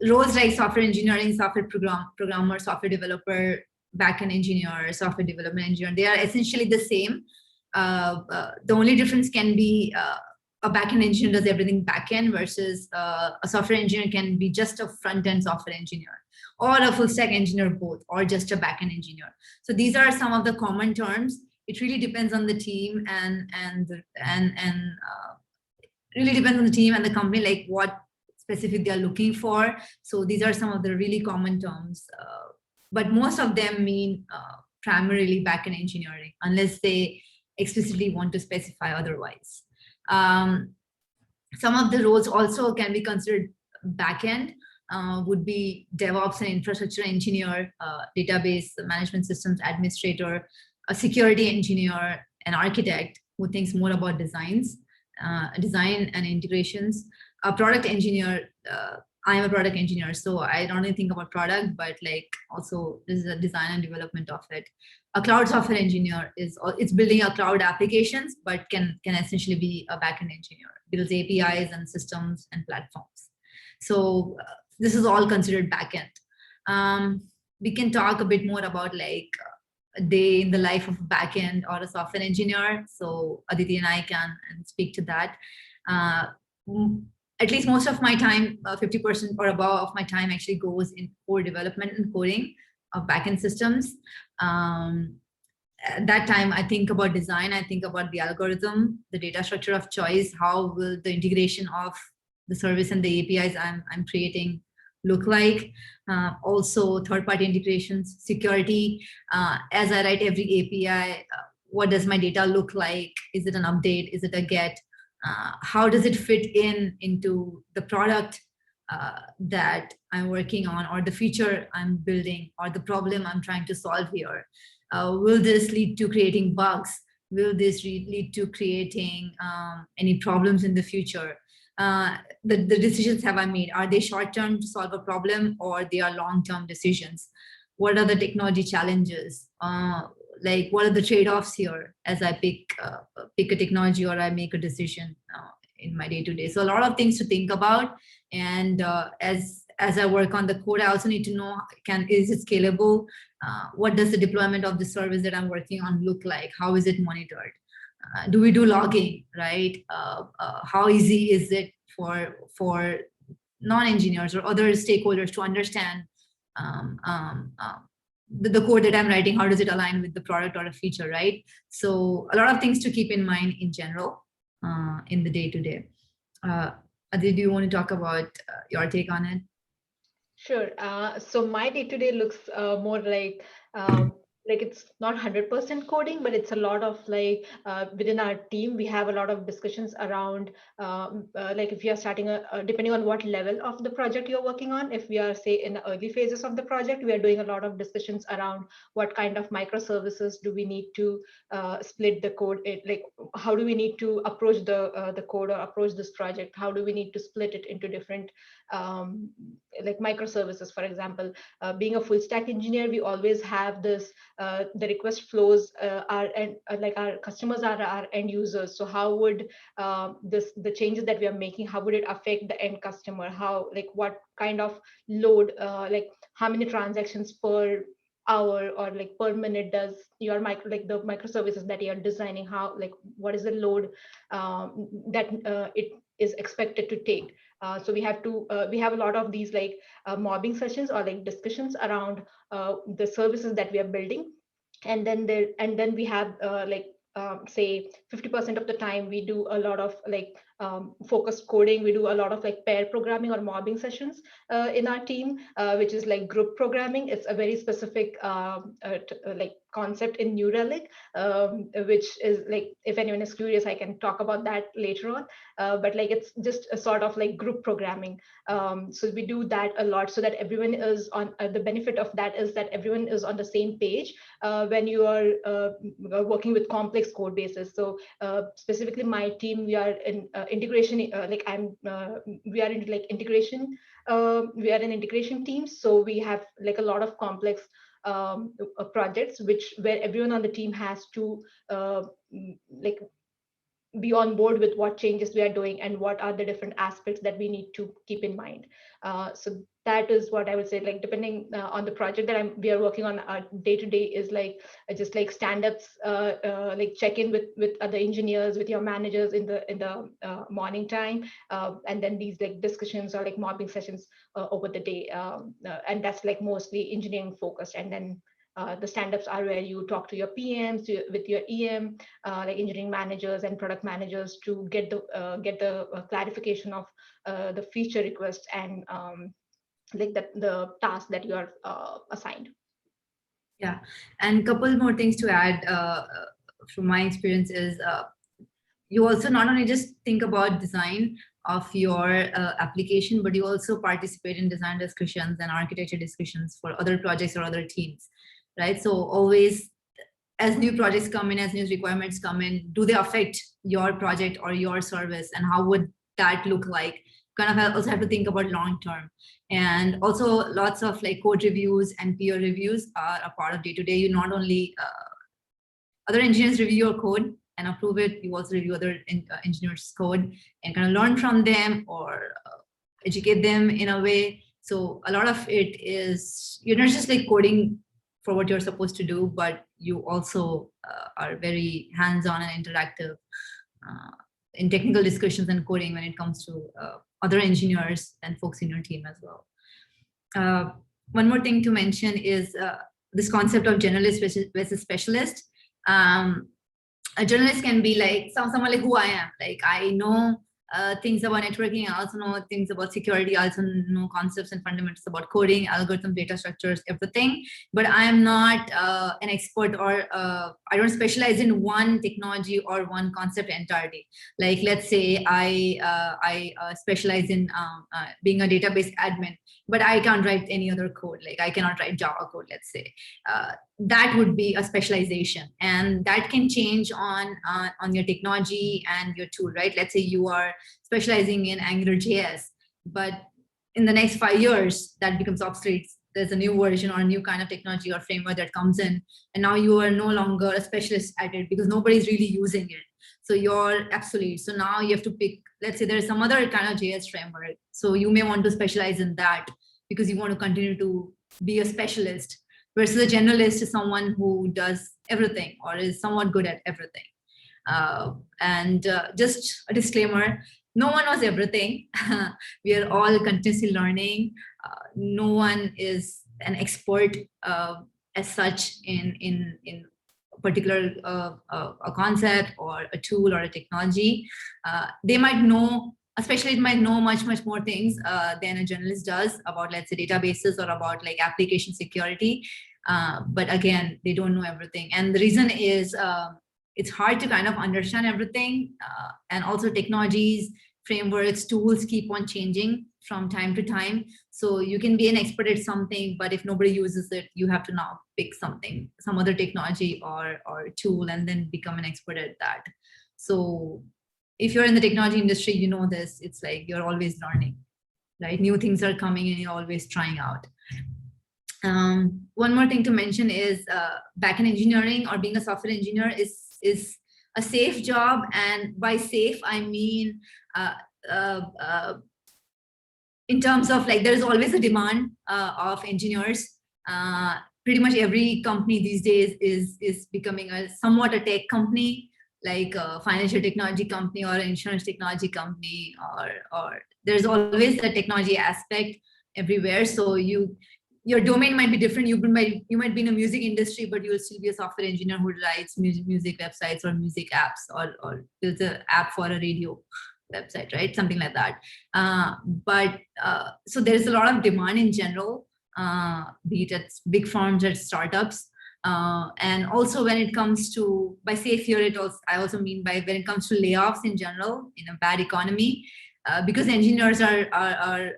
roles like software engineering, software programmer, software developer, backend engineer, software development engineer, they are essentially the same. The only difference can be a backend engineer does everything backend versus a software engineer can be just a front-end software engineer, or a full stack engineer both, or just a backend engineer. So these are some of the common terms. It really depends on the team and really depends on the team and the company, like what specific they are looking for. So these are some of the really common terms, but most of them mean primarily backend engineering, unless they explicitly want to specify otherwise. Some of the roles also can be considered backend, would be DevOps and infrastructure engineer, database management systems administrator, a security engineer, an architect who thinks more about design and integrations, a product engineer. I am a product engineer, so I don't only think about product, but like also this is a design and development of it. A cloud software engineer it's building a cloud applications, but can essentially be a backend engineer, builds APIs and systems and platforms. So this is all considered backend. We can talk a bit more about like a day in the life of a backend or a software engineer. So Aditi and I can speak to that. At least most of my time, 50% or above of my time actually goes in core development and coding of backend systems. At that time, I think about design, I think about the algorithm, the data structure of choice, how will the integration of the service and the APIs I'm creating look like. Also third-party integrations, security. As I write every API, what does my data look like? Is it an update? Is it a get? How does it fit into the product that I'm working on, or the feature I'm building, or the problem I'm trying to solve here? Will this lead to creating bugs? Will this lead to creating any problems in the future? The decisions have I made? Are they short-term to solve a problem, or they are long-term decisions? What are the technology challenges? Like, what are the trade-offs here as I pick a technology or I make a decision in my day-to-day? So a lot of things to think about. And as I work on the code, I also need to know, is it scalable? What does the deployment of the service that I'm working on look like? How is it monitored? Do we do logging, right? How easy is it for non-engineers or other stakeholders to understand the code that I'm writing? How does it align with the product or a feature, right? So a lot of things to keep in mind in general in the day-to-day. Aditi, do you want to talk about your take on it? Sure. So my day-to-day looks more like it's not 100% coding, but it's a lot of like within our team, we have a lot of discussions around like if you are starting depending on what level of the project you're working on. If we are say in the early phases of the project, we are doing a lot of discussions around what kind of microservices do we need to split the code. Like how do we need to approach the code or approach this project? How do we need to split it into different like microservices? For example, being a full stack engineer, we always have this the request flows like our customers are our end users. So how would the changes that we are making, how would it affect the end customer? How, like what kind of load, like how many transactions per hour or like per minute does your the microservices that you're designing, how, like, what is the load that it is expected to take. So we have a lot of these like mobbing sessions or like discussions around the services that we are building. And then we have say 50% of the time we do a lot of like focused coding. We do a lot of like pair programming or mobbing sessions in our team, which is like group programming. It's a very specific like concept in New Relic, which is like, if anyone is curious, I can talk about that later on. But like it's just a sort of like group programming. So we do that a lot so that everyone is on the benefit of that is that everyone is on the same page when you are working with complex code bases. So specifically my team, we are in integration, we are into like integration. We are an integration team, so we have like a lot of complex projects where everyone on the team has to like be on board with what changes we are doing and what are the different aspects that we need to keep in mind. So that is what I would say, like depending on the project that we are working on, day to day is like just like stand-ups, like check in with other engineers, with your managers in the morning time, and then these like discussions or like mobbing sessions over the day, and that's like mostly engineering focused. And then the stand-ups are where you talk to your PMs, with your EM, like engineering managers and product managers, to get the clarification of the feature requests and like the task that you are assigned. Yeah, and a couple more things to add from my experience is you also not only just think about design of your application, but you also participate in design discussions and architecture discussions for other projects or other teams, right? So always, as new projects come in, as new requirements come in, do they affect your project or your service, and how would that look like? Kind of also have to think about long term. And also lots of like code reviews and peer reviews are a part of day to day. You not only other engineers review your code and approve it, you also review other engineers' code and kind of learn from them or educate them in a way. So a lot of it is, you're not just like coding for what you're supposed to do, but you also are very hands-on and interactive in technical discussions and coding when it comes to other engineers and folks in your team as well. One more thing to mention is this concept of generalist versus specialist. A journalist can be like someone like who I am. Like I know things about networking. I also know things about security. I also know concepts and fundamentals about coding, algorithms, data structures, everything. But I am not an expert, or I don't specialize in one technology or one concept entirely. Like let's say I specialize in being a database admin, but I can't write any other code. Like I cannot write Java code, let's say. That would be a specialization, and that can change on your technology and your tool, right? Let's say you are specializing in AngularJS, but in the next 5 years that becomes obsolete. There's a new version or a new kind of technology or framework that comes in, and now you are no longer a specialist at it because nobody's really using it. So you're obsolete. So now you have to pick, let's say there's some other kind of JS framework. So you may want to specialize in that because you want to continue to be a specialist, versus a generalist is someone who does everything or is somewhat good at everything. Just a disclaimer, no one knows everything. We are all continuously learning. No one is an expert as such in a particular a concept or a tool or a technology. They might know, especially it might know much more things than a journalist does about, let's say, databases or about like application security. But again, they don't know everything. And the reason is it's hard to kind of understand everything. And also technologies, frameworks, tools keep on changing from time to time. So you can be an expert at something, but if nobody uses it, you have to now pick something, some other technology or tool, and then become an expert at that. So if you're in the technology industry, you know this, it's like you're always learning, right? New things are coming and you're always trying out. One more thing to mention is backend engineering or being a software engineer is a safe job. And by safe, I mean in terms of like there's always a demand of engineers. pretty much every company these days is becoming somewhat a tech company, like a financial technology company or an insurance technology company, or there's always the technology aspect everywhere. So your domain might be different. You might be in a music industry, but you'll still be a software engineer who writes music websites or music apps, or there's an app for a radio website, right? Something like that. So there's a lot of demand in general, be it at big firms or startups. And also when it comes to, by safe here, I also mean by when it comes to layoffs in general in a bad economy, because engineers are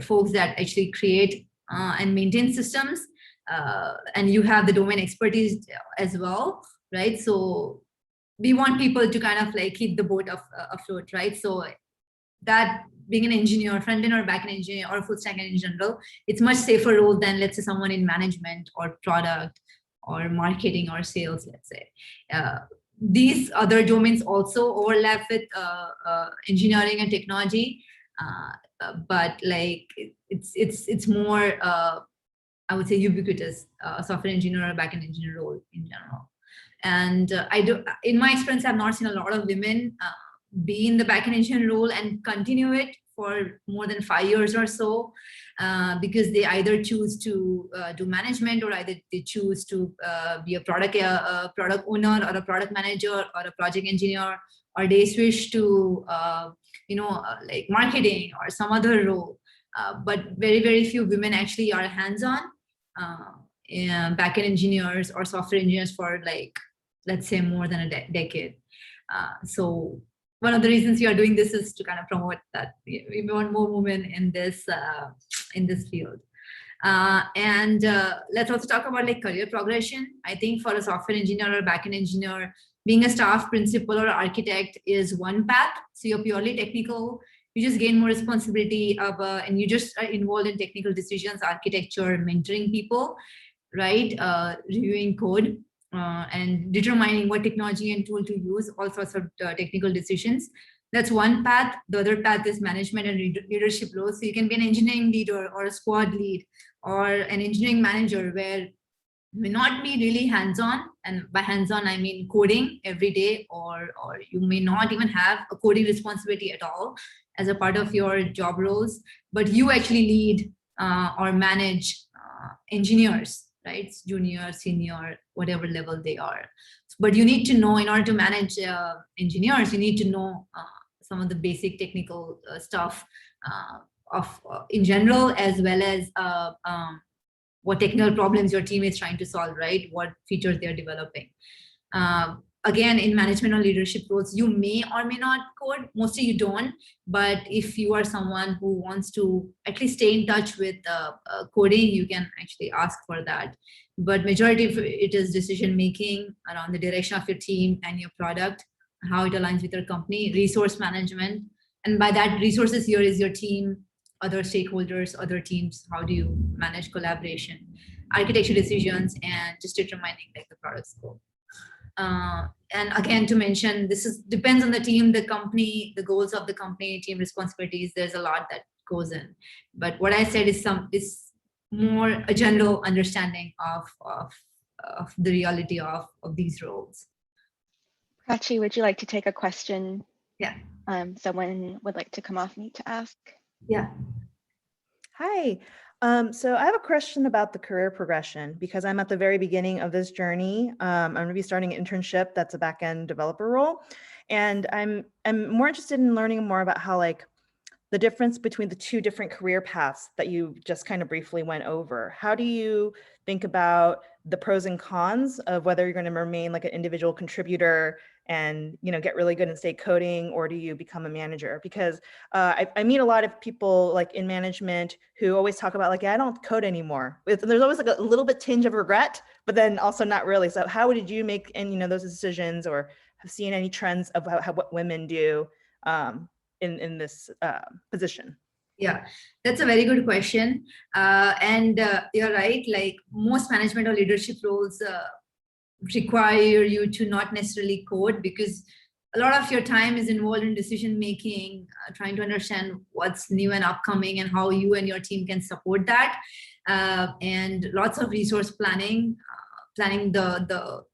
folks that actually create and maintain systems, and you have the domain expertise as well, right? So we want people to kind of like keep the boat afloat, right? So that being an engineer, front-end or back-end engineer or full stack in general, it's much safer role than, let's say, someone in management or product or marketing or sales, let's say. These other domains also overlap with engineering and technology, but like it's more, I would say, ubiquitous software engineer or back-end engineer role in general. And in my experience, I've not seen a lot of women be in the backend engineering role and continue it for more than 5 years or so, because they either choose to do management, or either they choose to be a product owner or a product manager or a project engineer, or they switch to like marketing or some other role. But very, very few women actually are hands-on backend engineers or software engineers for, like, let's say, more than a decade. So one of the reasons we are doing this is to kind of promote that we want more women in this field. And let's also talk about like career progression. I think for a software engineer or backend engineer, being a staff principal or architect is one path. So you're purely technical. You just gain more responsibility and you just are involved in technical decisions, architecture, mentoring people, right? Reviewing code, and determining what technology and tool to use, all sorts of technical decisions. That's one path. The other path is management and leadership roles. So you can be an engineering leader or a squad lead or an engineering manager, where you may not be really hands-on. And by hands-on, I mean coding every day, or you may not even have a coding responsibility at all as a part of your job roles, but you actually lead or manage engineers, right? Junior, senior, whatever level they are. But you need to know, in order to manage engineers, you need to know some of the basic technical stuff in general, as well as what technical problems your team is trying to solve, right? What features they're developing. Again, in management or leadership roles, you may or may not code. Mostly you don't. But if you are someone who wants to at least stay in touch with coding, you can actually ask for that. But majority of it is decision making around the direction of your team and your product, how it aligns with your company, resource management. And by that, resources here is your team, other stakeholders, other teams. How do you manage collaboration, architecture decisions, and just determining like the product scope. And again, to mention, depends on the team, the company, the goals of the company, team responsibilities. There's a lot that goes in. But what I said is more a general understanding of the reality of these roles. Prachi, would you like to take a question? Yeah. Someone would like to come off mute to ask. Yeah. Hi. So I have a question about the career progression, because I'm at the very beginning of this journey. I'm going to be starting an internship that's a backend developer role. And I'm more interested in learning more about how, like, the difference between the two different career paths that you just kind of briefly went over. How do you think about the pros and cons of whether you're going to remain like an individual contributor and, you know, get really good and stay coding, or do you become a manager? Because I meet a lot of people like in management who always talk about like, yeah, I don't code anymore. There's always like a little bit tinge of regret, but then also not really. So how did you make those decisions, or have seen any trends of what women do in this position? Yeah, that's a very good question. And you're right, like most management or leadership roles require you to not necessarily code, because a lot of your time is involved in decision making, trying to understand what's new and upcoming and how you and your team can support that, and lots of resource planning, planning the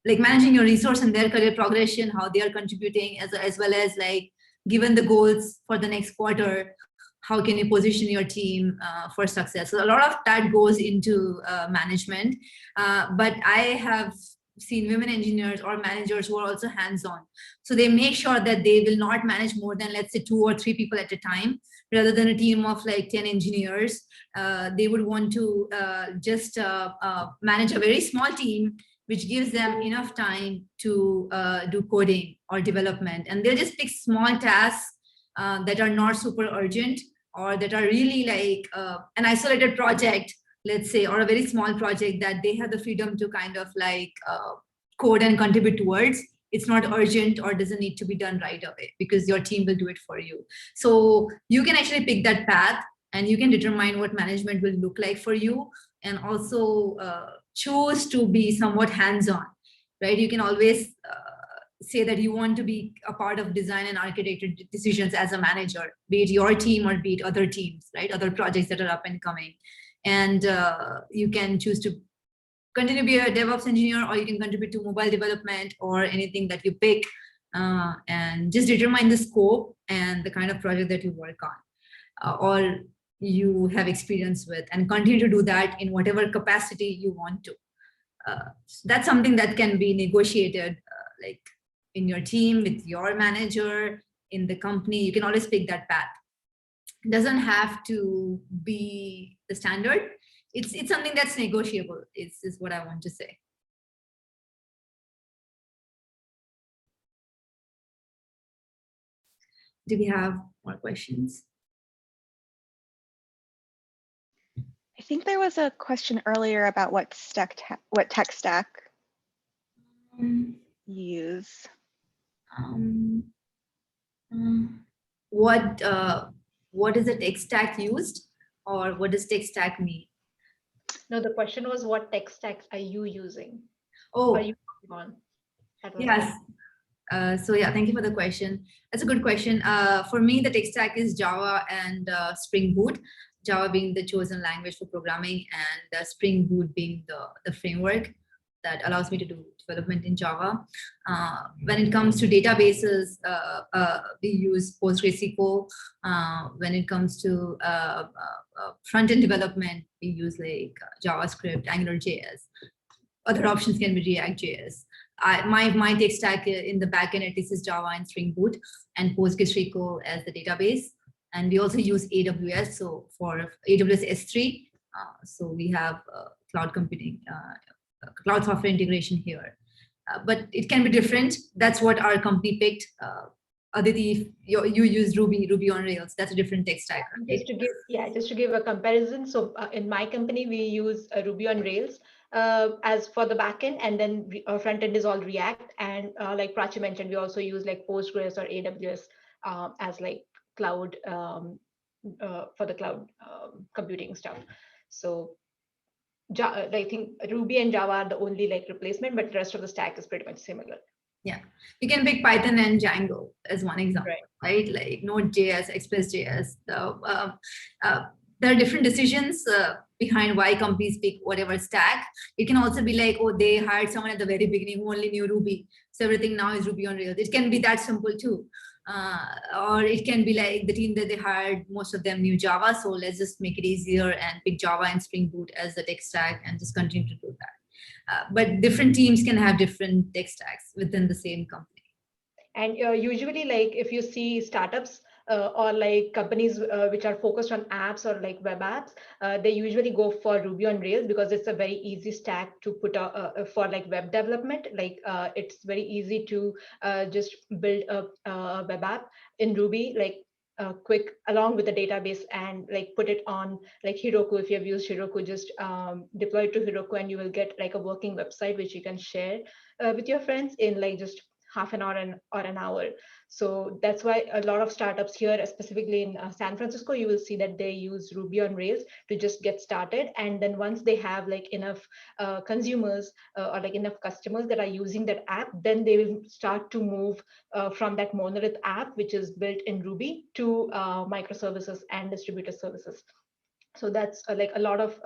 like managing your resource and their career progression, how they are contributing, as well as like given the goals for the next quarter, how can you position your team for success. So a lot of that goes into management, but I have seen women engineers or managers who are also hands-on. So they make sure that they will not manage more than, let's say, 2 or 3 people at a time, rather than a team of like 10 engineers. They would want to just manage a very small team, which gives them enough time to do coding or development. And they'll just pick small tasks that are not super urgent, or that are really like an isolated project, let's say, or a very small project that they have the freedom to kind of like code and contribute towards. It's not urgent or doesn't need to be done right away, because your team will do it for you. So you can actually pick that path, and you can determine what management will look like for you, and also choose to be somewhat hands-on, right? You can always say that you want to be a part of design and architecture decisions as a manager, be it your team or be it other teams, right? Other projects that are up and coming. And you can choose to continue to be a DevOps engineer, or you can contribute to mobile development or anything that you pick, and just determine the scope and the kind of project that you work on, or you have experience with, and continue to do that in whatever capacity you want to. That's something that can be negotiated, like in your team, with your manager, in the company. You can always pick that path. It doesn't have to be the standard. It's something that's negotiable, is what I want to say. Do we have more questions? I think there was a question earlier about what tech stack you use. What is the tech stack used, or what does tech stack mean? No, the question was, what tech stacks are you using? Oh, are you working on? Yes. So yeah, thank you for the question. That's a good question. For me, the tech stack is Java and Spring Boot. Java being the chosen language for programming, and Spring Boot being the framework that allows me to do development in Java. When it comes to databases, we use PostgreSQL. When it comes to front-end development, we use like JavaScript, AngularJS. Other options can be React.js. My tech stack in the backend at least is Java and Spring Boot, and PostgreSQL as the database. And we also use AWS, so for AWS S3. So we have cloud computing, cloud software integration here. But it can be different. That's what our company picked. Aditi, you use Ruby on Rails. That's a different tech stack. Right? Just to give a comparison. So in my company, we use Ruby on Rails as for the backend, and then front end is all React. And like Prachi mentioned, we also use like Postgres or AWS as like cloud for the cloud computing stuff. So I think Ruby and Java are the only like replacement, but the rest of the stack is pretty much similar. Yeah, you can pick Python and Django as one example, right? Like Node.js, Express.js. There are different decisions behind why companies pick whatever stack. It can also be like, oh, they hired someone at the very beginning who only knew Ruby, so everything now is Ruby on Rails. It can be that simple too. Or it can be like the team that they hired, most of them knew Java, so let's just make it easier and pick Java and Spring Boot as the tech stack and just continue to do that. But different teams can have different tech stacks within the same company. And usually, like if you see startups or like companies which are focused on apps or like web apps, they usually go for Ruby on Rails because it's a very easy stack to put for like web development. Like it's very easy to just build a web app in Ruby, like quick, along with the database, and like put it on like Heroku. If you have used Heroku, just deploy it to Heroku, and you will get like a working website which you can share with your friends in like just half an hour or an hour. So that's why a lot of startups here, specifically in San Francisco, you will see that they use Ruby on Rails to just get started. And then once they have like enough consumers or like enough customers that are using that app, then they will start to move from that monolith app, which is built in Ruby, to microservices and distributed services. So that's like a lot of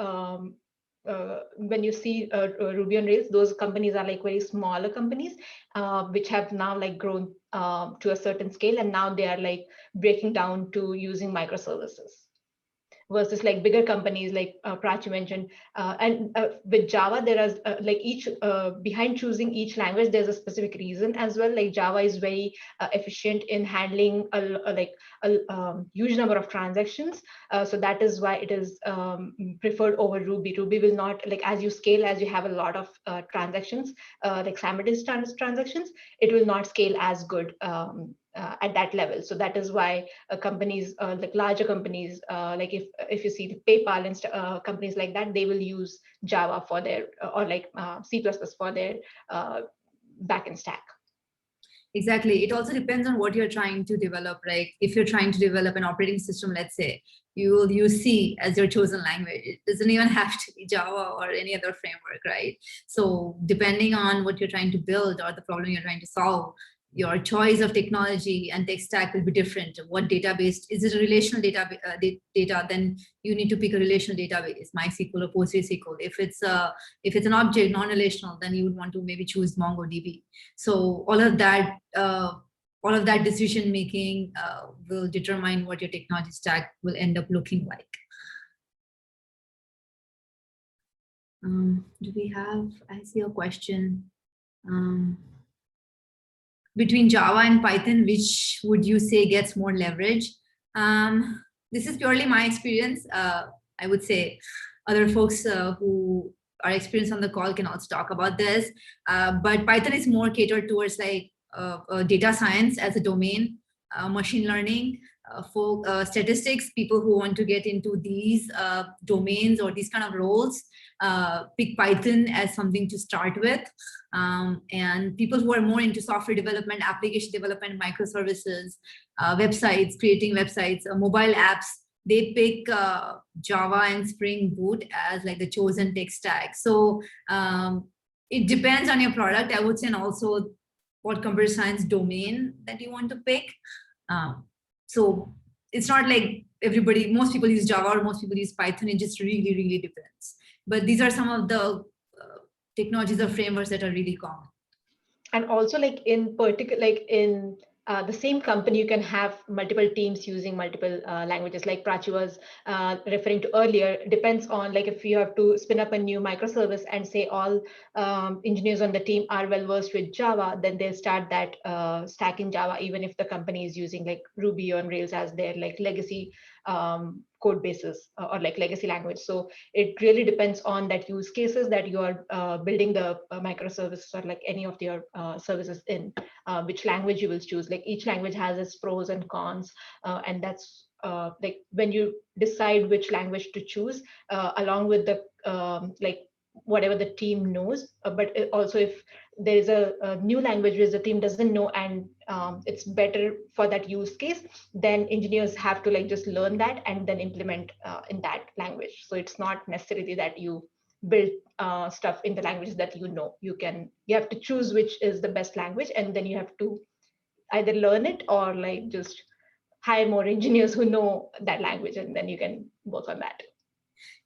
when you see Ruby on Rails, those companies are like very smaller companies, which have now like grown to a certain scale, and now they are like breaking down to using microservices. Versus like bigger companies like Prachi mentioned. And with Java, there is like each, behind choosing each language, there's a specific reason as well. Like Java is very efficient in handling a huge number of transactions. So that is why it is preferred over Ruby. Ruby will not, like as you scale, as you have a lot of transactions, like simultaneous transactions, it will not scale as good. At that level. So that is why companies, like larger companies, like if you see PayPal and companies like that, they will use Java for their, or like C++ for their backend stack. Exactly. It also depends on what you're trying to develop. Like if you're trying to develop an operating system, let's say, you will use C as your chosen language. It doesn't even have to be Java or any other framework, right? So depending on what you're trying to build or the problem you're trying to solve, your choice of technology and tech stack will be different. What database, is it a relational data, then you need to pick a relational database, MySQL or PostgreSQL. If it's an object, non-relational, then you would want to maybe choose MongoDB. So all of that decision making will determine what your technology stack will end up looking like. Do we have, I see a question. Between Java and Python, which would you say gets more leverage? This is purely my experience. I would say other folks who are experienced on the call can also talk about this. But Python is more catered towards like data science as a domain, machine learning, statistics. People who want to get into these domains or these kind of roles pick Python as something to start with. And people who are more into software development, application development, microservices, websites, creating websites, mobile apps, they pick Java and Spring Boot as like the chosen tech stack. So it depends on your product, I would say, and also what computer science domain that you want to pick. So it's not like most people use Java or most people use Python. It just really, really depends. But these are some of the technologies or frameworks that are really common. And also like in particular, like in the same company, you can have multiple teams using multiple languages, like Prachi was referring to earlier. Depends on like if you have to spin up a new microservice and say all engineers on the team are well versed with Java, then they'll start that stack in Java, even if the company is using like Ruby on Rails as their like legacy code bases or like legacy language. So it really depends on that use cases that you are building the microservices or like any of your services in, which language you will choose. Like each language has its pros and cons, and that's like when you decide which language to choose, along with the like whatever the team knows, but also if there is a new language which the team doesn't know and it's better for that use case, then engineers have to like just learn that and then implement in that language. So it's not necessarily that you build stuff in the languages that you know. You have to choose which is the best language, and then you have to either learn it or like just hire more engineers who know that language, and then you can work on that.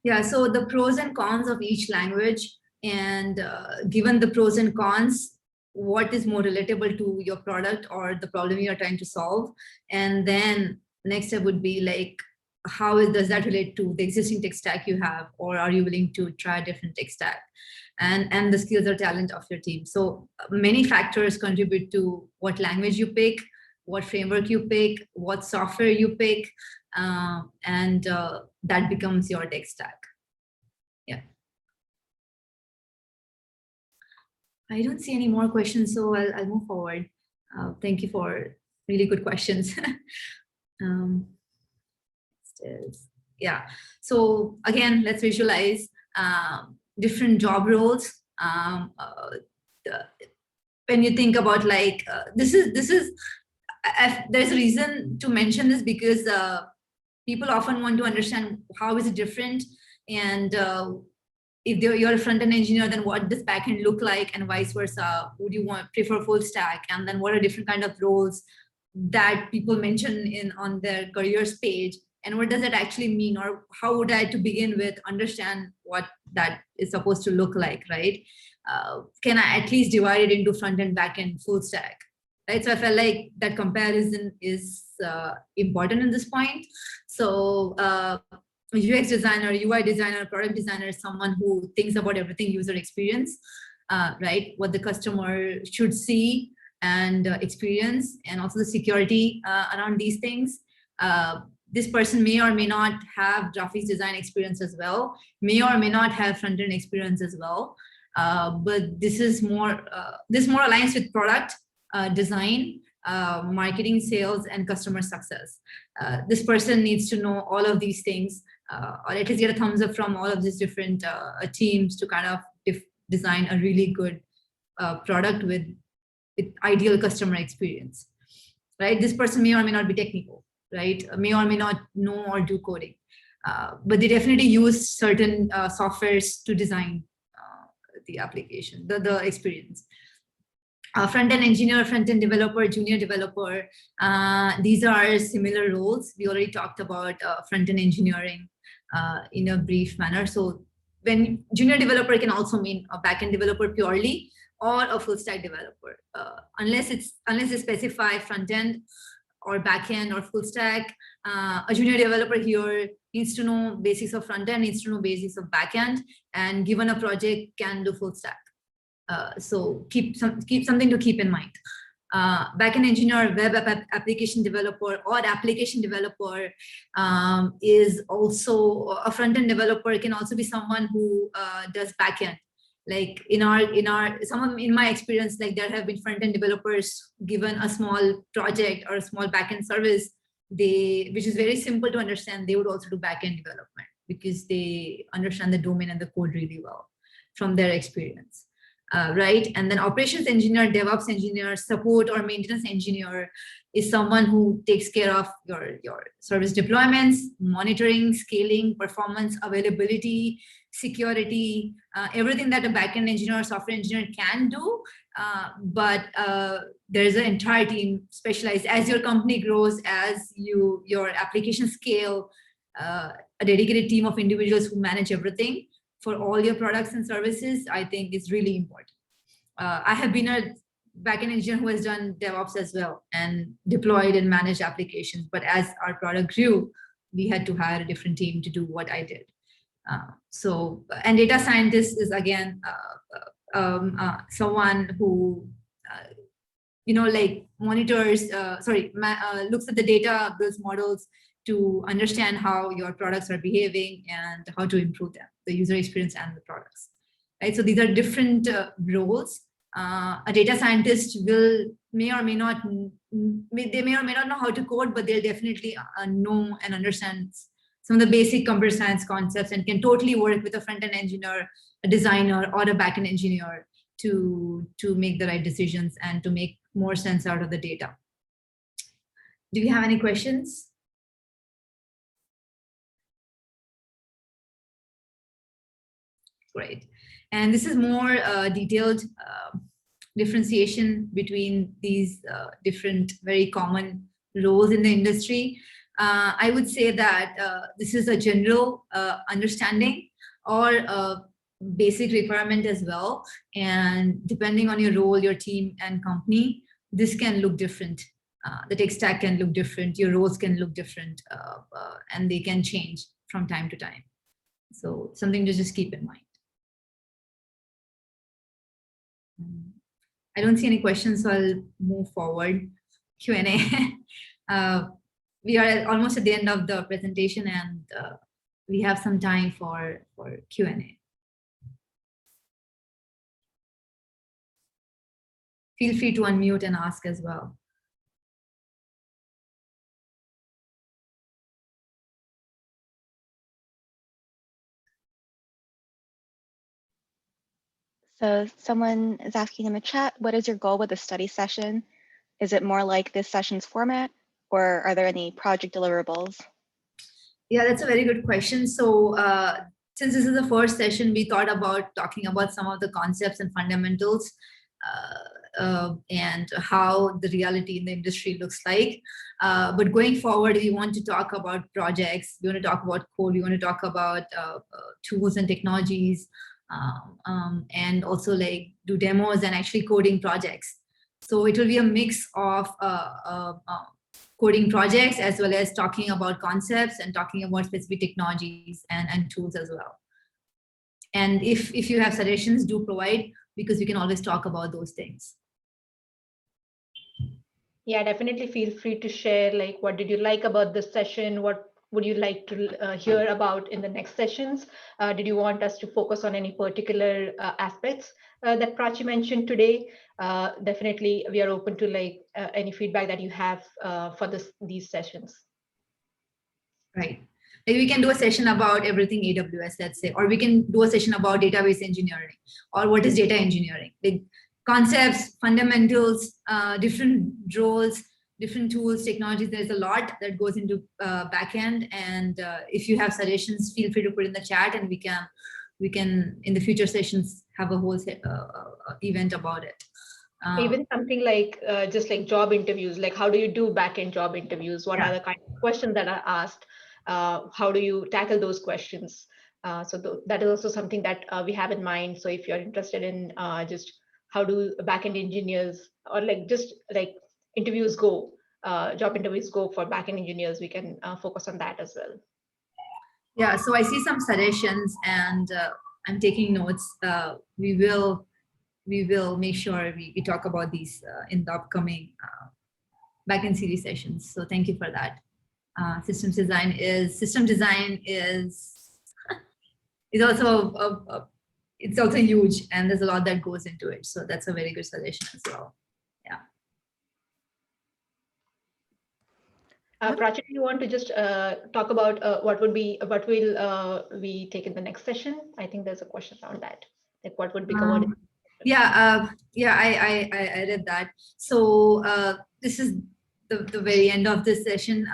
Yeah, so the pros and cons of each language, and given the pros and cons, what is more relatable to your product or the problem you are trying to solve? And then next step would be like, how does that relate to the existing tech stack you have, or are you willing to try a different tech stack? And the skills or talent of your team. So many factors contribute to what language you pick, what framework you pick, what software you pick, and that becomes your tech stack. Yeah. I don't see any more questions, so I'll move forward. Thank you for really good questions. Yeah. So again, let's visualize different job roles. when you think about like, this is, there's a reason to mention this because people often want to understand how is it different, and if you're a front-end engineer, then what does backend look like, and vice versa. Would you prefer full stack? And then what are different kind of roles that people mention on their careers page, and what does that actually mean, or how would I to begin with understand what that is supposed to look like, right? Can I at least divide it into front-end, backend, full stack, right? So I felt like that comparison is important in this point. So UX designer, UI designer, product designer is someone who thinks about everything user experience, right? What the customer should see and experience, and also the security around these things. This person may or may not have graphics design experience as well, may or may not have front-end experience as well. But this more aligns with product design, marketing, sales, and customer success. This person needs to know all of these things, or at least get a thumbs up from all of these different teams to kind of design a really good product with ideal customer experience, right? This person may or may not be technical, right? May or may not know or do coding, but they definitely use certain softwares to design the application, the experience. Front-end engineer, front-end developer, junior developer, these are similar roles. We already talked about front-end engineering in a brief manner. So when junior developer can also mean a back-end developer purely, or a full-stack developer, unless they specify front-end or back-end or full-stack. A junior developer here needs to know basics of front-end, needs to know basics of back-end, and given a project can do full-stack. So keep something to keep in mind. Backend engineer, web application developer, or application developer is also a front-end developer. Can also be someone who does backend. Like in my experience, like there have been front-end developers given a small project or a small backend service, which is very simple to understand. They would also do backend development because they understand the domain and the code really well from their experience. Right? And then operations engineer, DevOps engineer, support or maintenance engineer is someone who takes care of your service deployments, monitoring, scaling, performance, availability, security, everything that a backend engineer or software engineer can do. But there's an entire team specialized. As your company grows, as your application scale, a dedicated team of individuals who manage everything for all your products and services, I think is really important. I have been a backend engineer who has done DevOps as well and deployed and managed applications. But as our product grew, we had to hire a different team to do what I did. And data scientist is again someone who like monitors, looks at the data, builds models to understand how your products are behaving and how to improve them, the user experience and the products, right? So these are different roles. A data scientist may or may not know how to code, but they'll definitely know and understand some of the basic computer science concepts and can totally work with a front-end engineer, a designer, or a back-end engineer to make the right decisions and to make more sense out of the data. Do you have any questions? Great. And this is more detailed differentiation between these different very common roles in the industry. I would say that this is a general understanding or a basic requirement as well. And depending on your role, your team and company, this can look different. The tech stack can look different, your roles can look different, and they can change from time to time. So something to just keep in mind. I don't see any questions, so I'll move forward. Q&A. We are almost at the end of the presentation, and we have some time for Q&A. Feel free to unmute and ask as well. So someone is asking in the chat, what is your goal with the study session? Is it more like this session's format, or are there any project deliverables? Yeah, that's a very good question. So since this is the first session, we thought about talking about some of the concepts and fundamentals and how the reality in the industry looks like. But going forward, we want to talk about projects, we want to talk about code, we want to talk about tools and technologies, and also like do demos and actually coding projects. So it will be a mix of coding projects as well as talking about concepts and talking about specific technologies and tools as well. And if you have suggestions, do provide, because we can always talk about those things. Yeah, definitely feel free to share, like, what did you like about this session? What would you like to hear about in the next sessions? Did you want us to focus on any particular aspects that Prachi mentioned today? Definitely, we are open to like any feedback that you have for these sessions. Right. Like we can do a session about everything AWS, let's say, or we can do a session about database engineering, or what is data engineering, like concepts, fundamentals, different roles, different tools, technologies. There's a lot that goes into backend, and if you have suggestions, feel free to put in the chat, and we can in the future sessions have a whole event about it. Even something like just like job interviews, like how do you do backend job interviews? What are the kind of questions that are asked? How do you tackle those questions? So that is also something that we have in mind. So if you're interested in just how do backend engineers, or like just like interviews go, job interviews go for backend engineers, we can focus on that as well. Yeah, so I see some suggestions, and I'm taking notes. We will make sure we talk about these in the upcoming backend series sessions. So thank you for that. System design is also it's also huge, and there's a lot that goes into it. So that's a very good suggestion as well. Yeah. Prachi, do you want to just talk about what will we take in the next session? I think there's a question around that. Like what would be covered? I read that. So this is the very end of this session.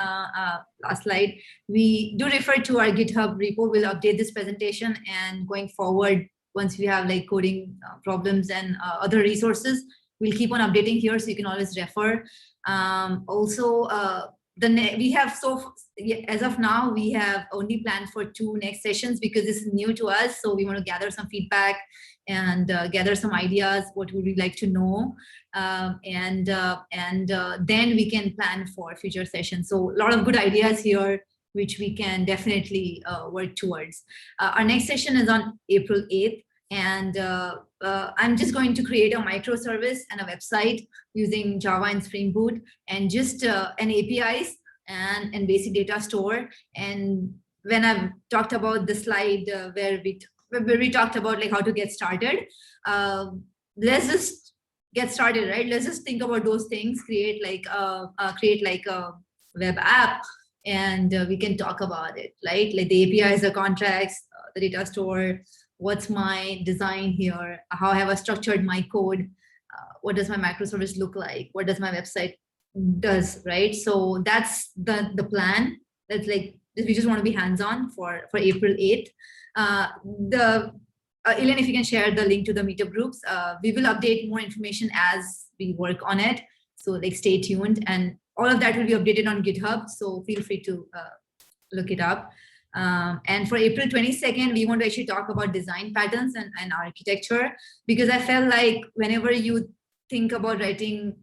Last slide. We do refer to our GitHub repo. We'll update this presentation, and going forward, once we have like coding problems and other resources, we'll keep on updating here, so you can always refer. We have as of now, we have only planned for 2 next sessions because this is new to us. So we want to gather some feedback and gather some ideas. What would we like to know? And then we can plan for future sessions. So a lot of good ideas here, which we can definitely work towards. Our next session is on April 8th. And I'm just going to create a microservice and a website using Java and Spring Boot, and just an APIs and basic data store. And when I've talked about the slide where we talked about like how to get started, let's just get started, right? Let's just think about those things, create like a web app, and we can talk about it, right? Like the APIs, the contracts, the data store. What's my design here? How have I structured my code? What does my microservice look like? What does my website does, right? So that's the plan. That's like, we just want to be hands-on for April 8th. Ellen, if you can share the link to the meetup groups, we will update more information as we work on it. So like stay tuned, and all of that will be updated on GitHub. So feel free to look it up. And for April 22nd, we want to actually talk about design patterns and architecture, because I felt like whenever you think about writing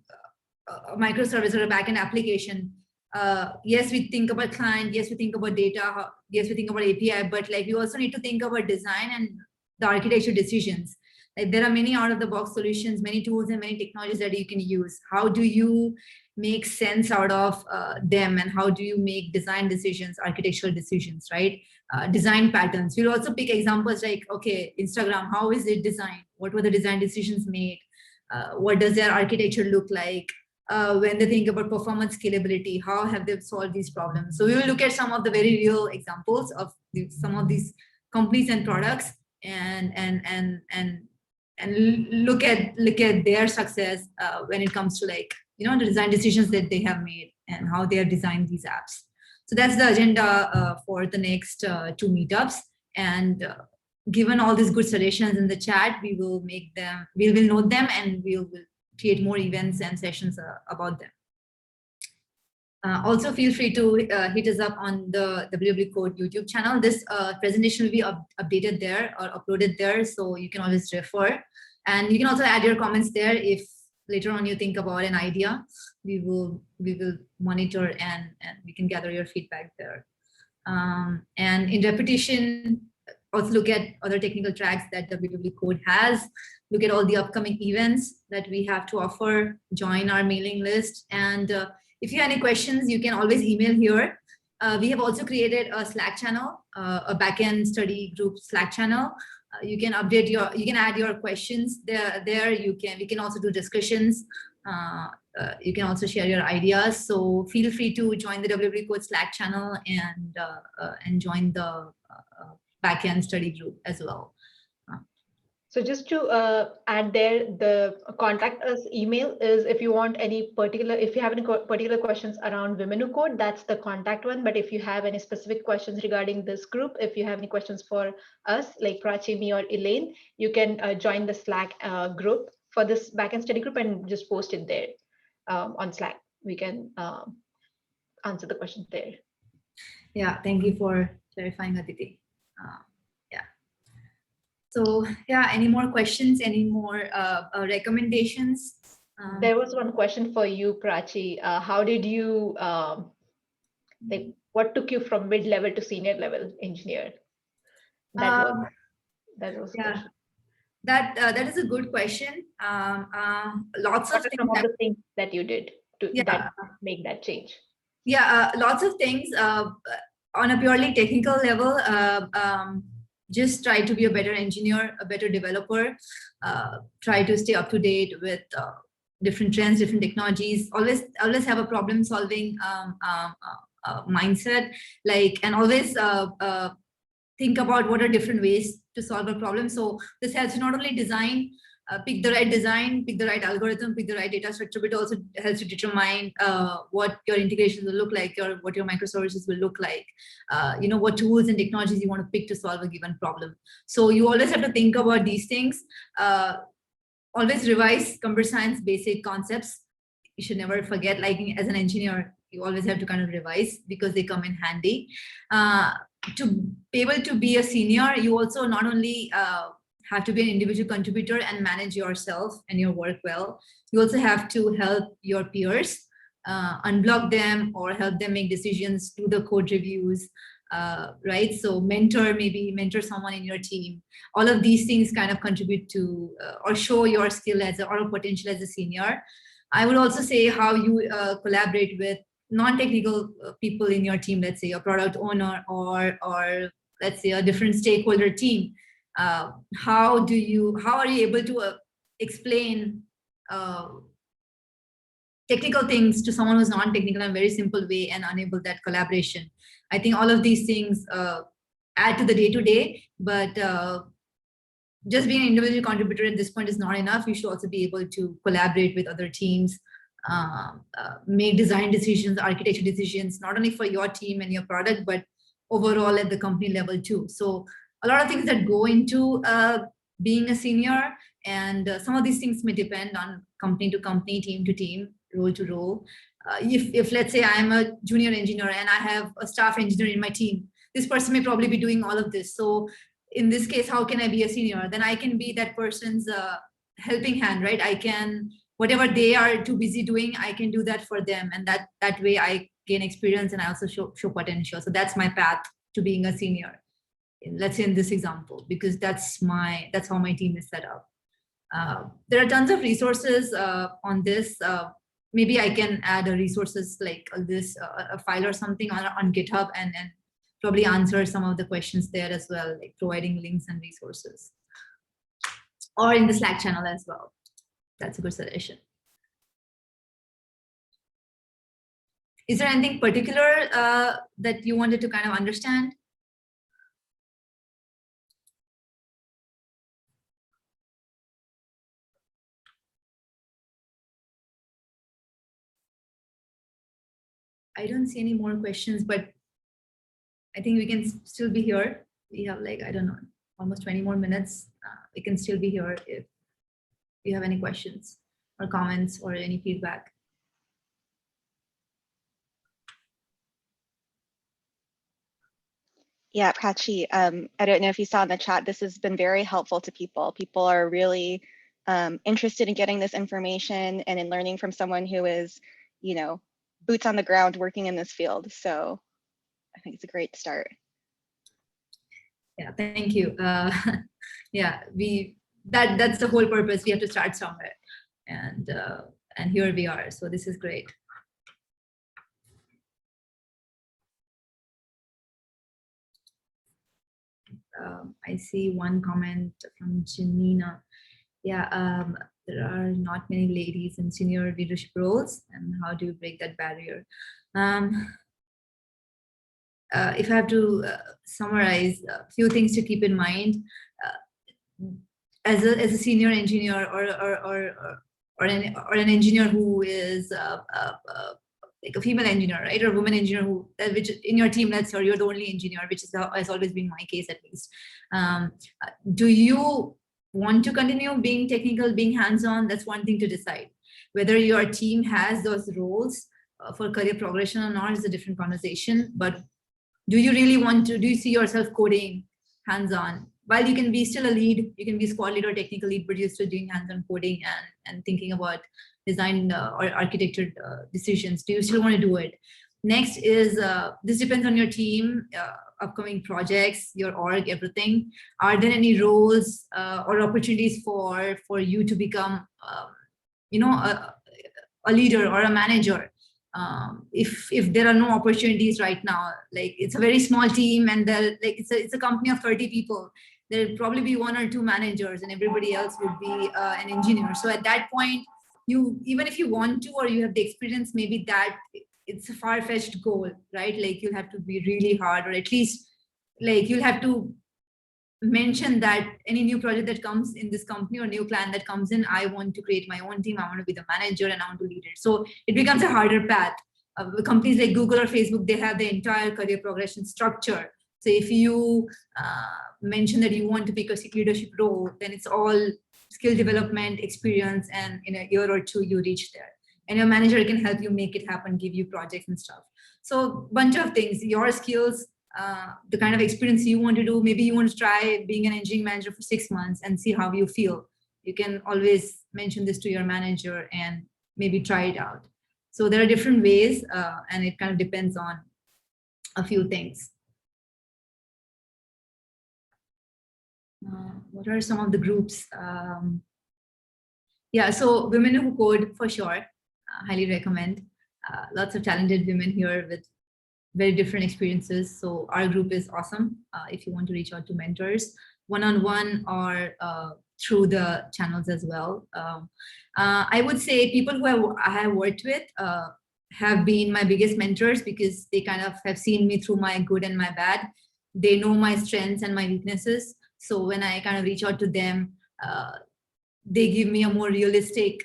a microservice or a backend application, yes, we think about client, yes, we think about data, yes, we think about API, but like we also need to think about design and the architecture decisions. Like there are many out-of-the-box solutions, many tools and many technologies that you can use. How do you make sense out of them, and how do you make design decisions, architectural decisions, right? Design patterns. We'll also pick examples like, okay, Instagram, how is it designed? What were the design decisions made? What does their architecture look like? When they think about performance scalability, how have they solved these problems? So we will look at some of the very real examples of some of these companies and products, and look at their success when it comes to like, the design decisions that they have made and how they have designed these apps. So that's the agenda for the next 2 meetups. And given all these good suggestions in the chat, we will note them, and we will create more events and sessions about them. Also, feel free to hit us up on the WWCode YouTube channel. This presentation will be updated there or uploaded there, so you can always refer. And you can also add your comments there if later on you think about an idea. We will monitor and we can gather your feedback there. And in repetition, also look at other technical tracks that WWCode has. Look at all the upcoming events that we have to offer. Join our mailing list. And if you have any questions, you can always email here. We have also created a Slack channel, a Backend Study Group Slack channel. You can add your questions there. We can also do discussions. You can also share your ideas. So feel free to join the WWCode Slack channel and join the Backend Study Group as well. So just to add there, the contact us email is if you have any particular questions around Women Who Code, that's the contact one. But if you have any specific questions regarding this group, if you have any questions for us, like Prachi, me, or Elaine, you can join the Slack group for this Backend Study Group and just post it there on Slack. We can answer the questions there. Yeah, thank you for clarifying, Aditi. So yeah, any more questions, any more recommendations? There was one question for you, Prachi. How did you, what took you from mid-level to senior level engineer? That was yeah, that is a good question. Lots of some of the things that you did to make that change. Yeah, lots of things on a purely technical level. Just try to be a better engineer, a better developer, try to stay up to date with different trends, different technologies, always have a problem solving mindset, and always think about what are different ways to solve a problem. So this helps you not only pick the right algorithm, pick the right data structure, but also helps you determine what your integrations will look like, or what your microservices will look like, what tools and technologies you want to pick to solve a given problem. So you always have to think about these things. Always revise computer science basic concepts. You should never forget, as an engineer, you always have to kind of revise because they come in handy. To be able to be a senior, you also not only have to be an individual contributor and manage yourself and your work well. You also have to help your peers, unblock them or help them make decisions, do the code reviews, right? So mentor someone in your team. All of these things kind of contribute to or show your skill or potential as a senior. I would also say how you collaborate with non-technical people in your team, let's say a product owner or let's say a different stakeholder team. How are you able to explain technical things to someone who's non-technical in a very simple way and enable that collaboration? I think all of these things add to the day-to-day, but just being an individual contributor at this point is not enough. You should also be able to collaborate with other teams, make design decisions, architecture decisions, not only for your team and your product, but overall at the company level too. So a lot of things that go into being a senior, and some of these things may depend on company to company, team to team, role to role. If let's say I'm a junior engineer and I have a staff engineer in my team, this person may probably be doing all of this. So in this case, how can I be a senior? Then I can be that person's helping hand, right? I can, whatever they are too busy doing, I can do that for them. And that way I gain experience and I also show potential. So that's my path to being a senior. Let's say in this example, because that's how my team is set up. There are tons of resources on this. Maybe I can add a resources like this, a file or something on GitHub and probably answer some of the questions there as well, like providing links and resources. Or in the Slack channel as well. That's a good suggestion. Is there anything particular that you wanted to kind of understand? I don't see any more questions, but I think we can still be here. We have like, I don't know, almost 20 more minutes. We can still be here if you have any questions or comments or any feedback. Yeah, Prachi, I don't know if you saw in the chat, this has been very helpful to people. People are really interested in getting this information and in learning from someone who is, you know, boots on the ground working in this field. So I think it's a great start. Yeah, thank you. Yeah, that's the whole purpose. We have to start somewhere, and here we are. So this is great. I see one comment from Janina. Yeah, there are not many ladies in senior leadership roles, and how do you break that barrier? If I have to summarize a few things to keep in mind, as a senior engineer or an engineer who is like a female engineer, right, or a woman engineer who which in your team, let's say you're the only engineer, which has always been my case at least. Do you want to continue being technical, being hands-on? That's one thing to decide. Whether your team has those roles for career progression or not is a different conversation. But do you really want to? Do you see yourself coding hands-on? While you can be still a lead, you can be squad lead or technical lead, but you're still doing hands-on coding and thinking about design or architecture decisions. Do you still want to do it? Next is, this depends on your team, upcoming projects, your org, everything. Are there any roles or opportunities for you to become, a leader or a manager? If there are no opportunities right now, like it's a very small team and it's a company of 30 people, there'll probably be 1 or 2 managers and everybody else would be an engineer. So at that point, even if you want to, or you have the experience, maybe that it's a far-fetched goal, right? Like you'll have to be really hard, or at least like you'll have to mention that any new project that comes in this company or new plan that comes in, I want to create my own team, I want to be the manager and I want to lead it. So it becomes a harder path. Companies like Google or Facebook, they have the entire career progression structure. So if you mention that you want to pick a leadership role, then it's all skill development, experience, and in a year or 2, you reach there. And your manager can help you make it happen, give you projects and stuff. So bunch of things, your skills, the kind of experience you want to do. Maybe you want to try being an engineering manager for 6 months and see how you feel. You can always mention this to your manager and maybe try it out. So there are different ways, and it kind of depends on a few things. What are some of the groups? Yeah, so Women Who Code for sure, highly recommend. Lots of talented women here with very different experiences. So our group is awesome. If you want to reach out to mentors, one-on-one or through the channels as well. I would say people who I have worked with have been my biggest mentors because they kind of have seen me through my good and my bad. They know my strengths and my weaknesses. So when I kind of reach out to them, they give me a more realistic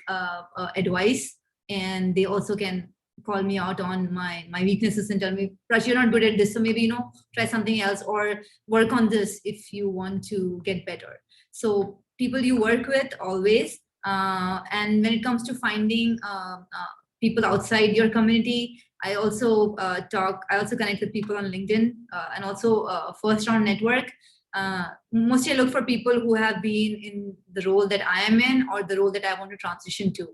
advice, and they also can call me out on my weaknesses and tell me, Prachi, you're not good at this, so maybe try something else or work on this if you want to get better. So people you work with always, and when it comes to finding people outside your community, I also connect with people on LinkedIn and also First Round Network. Mostly I look for people who have been in the role that I am in or the role that I want to transition to,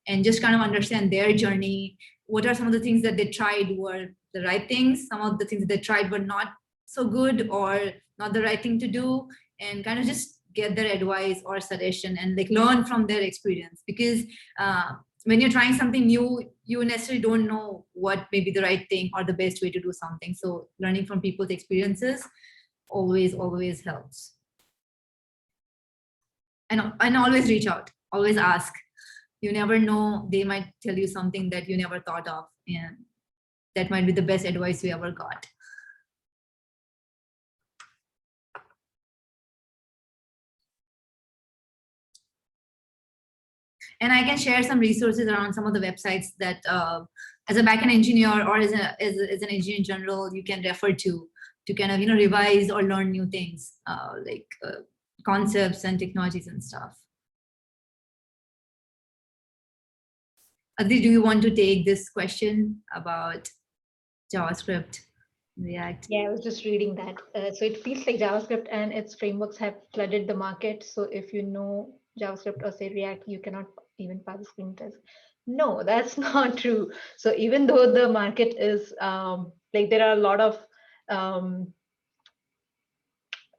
and just kind of understand their journey. What are some of the things that they tried were the right things? Some of the things that they tried were not so good or not the right thing to do, and kind of just get their advice or suggestion and like learn from their experience. Because when you're trying something new, you necessarily don't know what may be the right thing or the best way to do something. So learning from people's experiences always helps. And always reach out, always ask. You never know, they might tell you something that you never thought of, and that might be the best advice you ever got. And I can share some resources around some of the websites that as a backend engineer or as an engineer in general, you can refer to kind of, revise or learn new things like concepts and technologies and stuff. Aditi, do you want to take this question about JavaScript, React? Yeah, I was just reading that. So it feels like JavaScript and its frameworks have flooded the market. So if you know JavaScript or say React, you cannot even pass the screen test. No, that's not true. So even though the market is like there are a lot of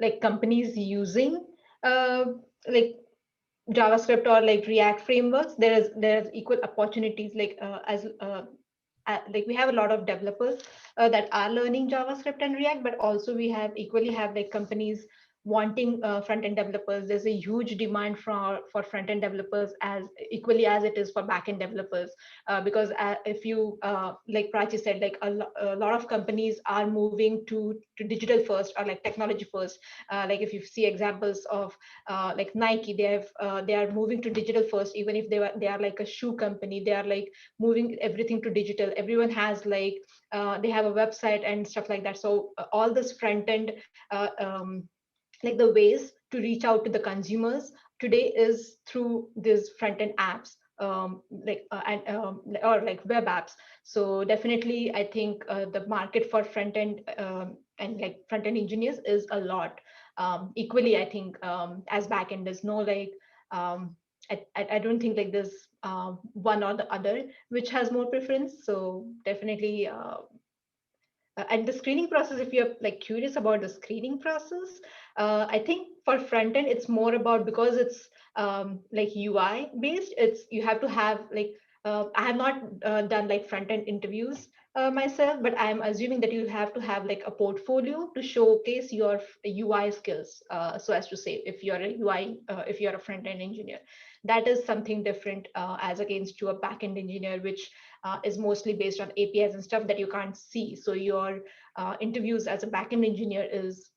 like companies using like JavaScript or like React frameworks, there's equal opportunities like like we have a lot of developers that are learning JavaScript and React, but also we have equally have like companies wanting front-end developers. There's a huge demand for front-end developers as equally as it is for back-end developers, because if you like Prachi said, like a lot of companies are moving to digital first or like technology first. Like if you see examples of like Nike, they are moving to digital first. Even if they are like a shoe company, they are like moving everything to digital. Everyone has like they have a website and stuff like that. So all this front-end like the ways to reach out to the consumers today is through these front-end apps or like web apps. So definitely I think the market for front-end and like front-end engineers is a lot. Equally I think as back-end, there's no like I don't think like there's one or the other which has more preference. So definitely and the screening process, if you're like curious about the screening process, I think for front end, it's more about, because it's like UI based, you have to have like, I have not done like front end interviews myself, but I'm assuming that you have to have like a portfolio to showcase your UI skills. So as to say, if you're a UI, if you're a front end engineer, that is something different as against to a back end engineer, which is mostly based on APIs and stuff that you can't see. So your interviews as a backend engineer is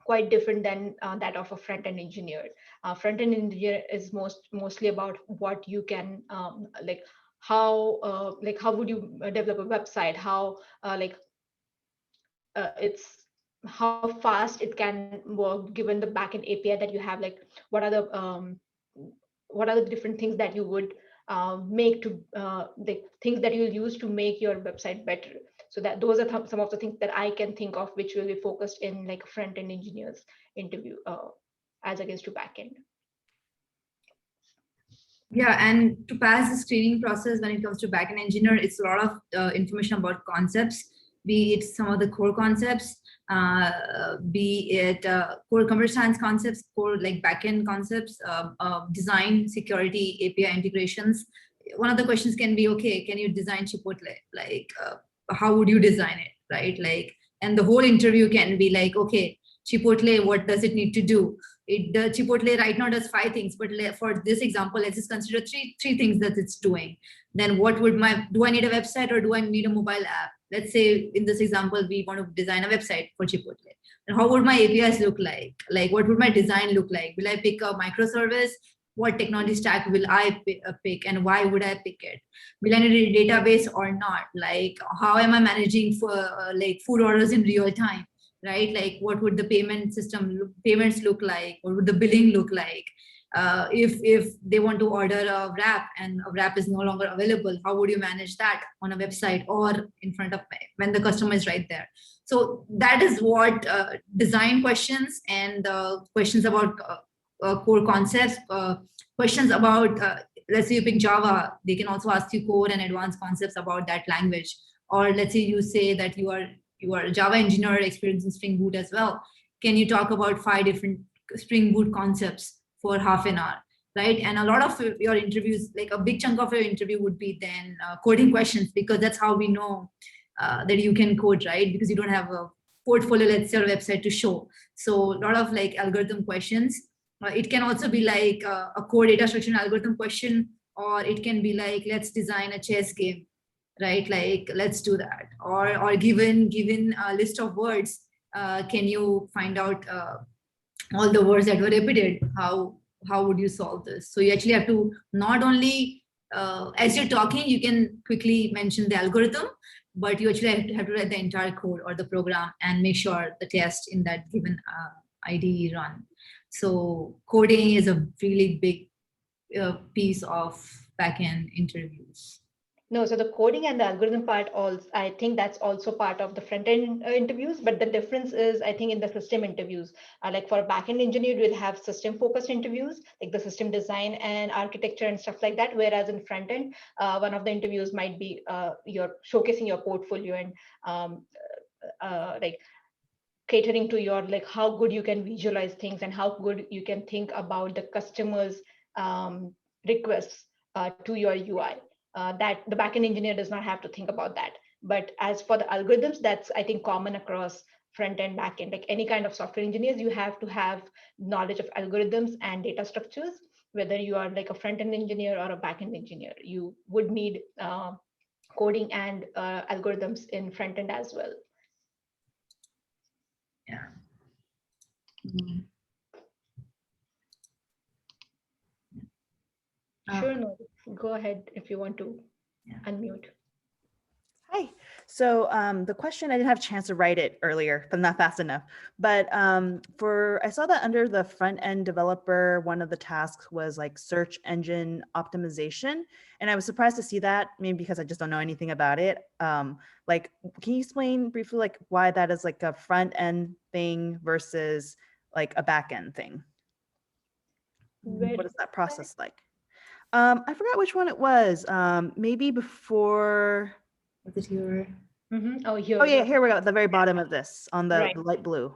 quite different than that of a front-end engineer. Front-end engineer is mostly about what you can like how would you develop a website, how it's how fast it can work given the backend API that you have, like what are the different things that you would make to the things that you'll use to make your website better. So that those are some of the things that I can think of which will be focused in like a front-end engineers interview as against to backend. Yeah, and to pass the screening process when it comes to backend engineer, it's a lot of information about concepts, be it some of the core concepts, be it core computer science concepts, core like backend concepts, design, security, API integrations. One of the questions can be, okay, can you design Chipotle? Like, how would you design it, right? Like, and the whole interview can be like, okay, Chipotle, what does it need to do? The Chipotle right now does 5 things, but for this example, let's just consider three things that it's doing. Then what would do I need a website or do I need a mobile app? Let's say in this example, we want to design a website for Chipotle. And how would my APIs look like? Like, what would my design look like? Will I pick a microservice? What technology stack will I pick and why would I pick it? Will I need a database or not? Like, how am I managing for like food orders in real time? Right? Like, what would the payments look like? What would the billing look like? If they want to order a wrap and a wrap is no longer available, how would you manage that on a website or in front of when the customer is right there? So that is what design questions and questions about core concepts, questions about, let's say you pick Java, they can also ask you core and advanced concepts about that language. Or let's say you say that you are a Java engineer experienced in Spring Boot as well. Can you talk about 5 different Spring Boot concepts for half an hour, right? And a lot of your interviews, like a big chunk of your interview would be then coding questions, because that's how we know that you can code, right? Because you don't have a portfolio, let's say, or website to show. So a lot of like algorithm questions. It can also be like a core data structure and algorithm question, or it can be like, let's design a chess game, right? Like, let's do that. Or given a list of words, can you find out all the words that were repeated? How how would you solve this? So you actually have to not only, as you're talking, you can quickly mention the algorithm, but you actually have to write the entire code or the program and make sure the test in that given IDE run. So coding is a really big piece of backend interviews. No, so the coding and the algorithm part, also, I think that's also part of the front-end interviews, but the difference is, I think, in the system interviews. Like for a backend engineer, we'll have system-focused interviews, like the system design and architecture and stuff like that, whereas in front-end, one of the interviews might be you're showcasing your portfolio and like catering to your, like, how good you can visualize things and how good you can think about the customer's requests to your UI. That the backend engineer does not have to think about that. But as for the algorithms, that's, I think, common across front end, back end. Like any kind of software engineers, you have to have knowledge of algorithms and data structures. Whether you are like a front end engineer or a back end engineer, you would need coding and algorithms in front end as well. Yeah. Mm. Sure, no, go ahead if you want to unmute. Hi. So the question, I didn't have a chance to write it earlier, but not fast enough. But I saw that under the front end developer, one of the tasks was like search engine optimization. And I was surprised to see that, maybe because I just don't know anything about it. Like, can you explain briefly like why that is like a front end thing versus like a back end thing? What is that process like? I forgot which one it was. Maybe before. Was it your? Oh, here. Oh yeah, here we go. At the very bottom of this, on the light blue.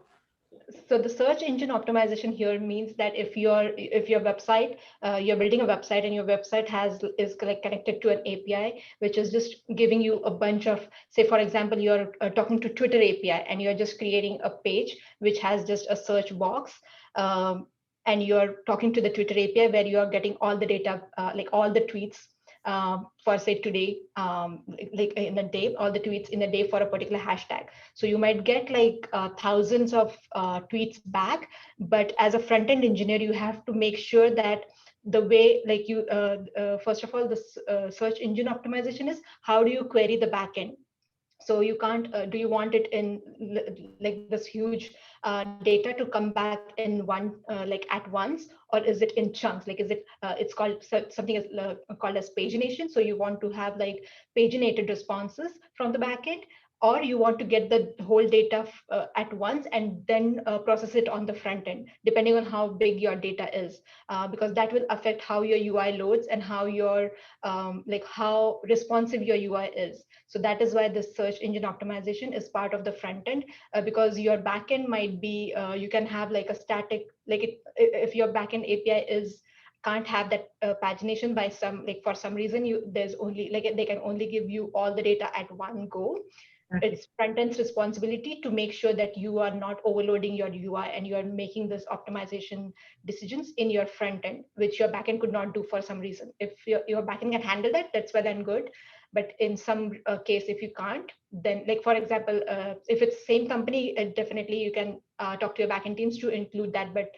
So the search engine optimization here means that if your website, you're building a website and your website is connected to an API, which is just giving you a bunch of, say for example, you're talking to Twitter API and you're just creating a page which has just a search box. And you're talking to the Twitter API where you are getting all the data, like all the tweets for say today, like in a day, all the tweets in a day for a particular hashtag. So you might get like thousands of tweets back, but as a front-end engineer, you have to make sure that the way, like you, first of all, the search engine optimization is how do you query the backend? So you can't, do you want it in like this huge data to come back in one, like at once, or is it in chunks? Like, is it, it's called something is called as pagination. So you want to have like paginated responses from the backend, or you want to get the whole data at once and then process it on the front end, depending on how big your data is, because that will affect how your UI loads and how your, like how responsive your UI is. So that is why this search engine optimization is part of the front end, because your backend might be, you can have like a static, like if your backend API can't have that pagination by some, like for some reason, there's only like they can only give you all the data at one go. It's front-end's responsibility to make sure that you are not overloading your UI and you are making this optimization decisions in your front end, which your backend could not do for some reason. If your backend can handle that, that's well and good. But in some case, if you can't, then like, for example, if it's same company, definitely you can talk to your backend teams to include that. But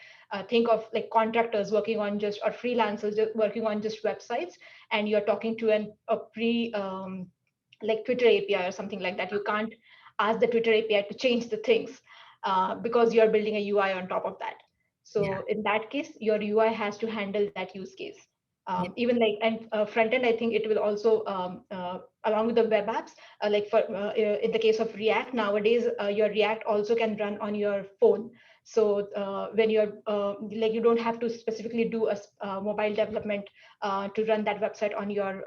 think of like contractors working on just, or freelancers working on just websites, and you're talking to a like Twitter API or something like that. You can't ask the Twitter API to change the things because you're building a UI on top of that. So in that case, your UI has to handle that use case. Even like, and front end, I think it will also, along with the web apps, like for in the case of React nowadays, your React also can run on your phone. So when you're like, you don't have to specifically do a mobile development to run that website on your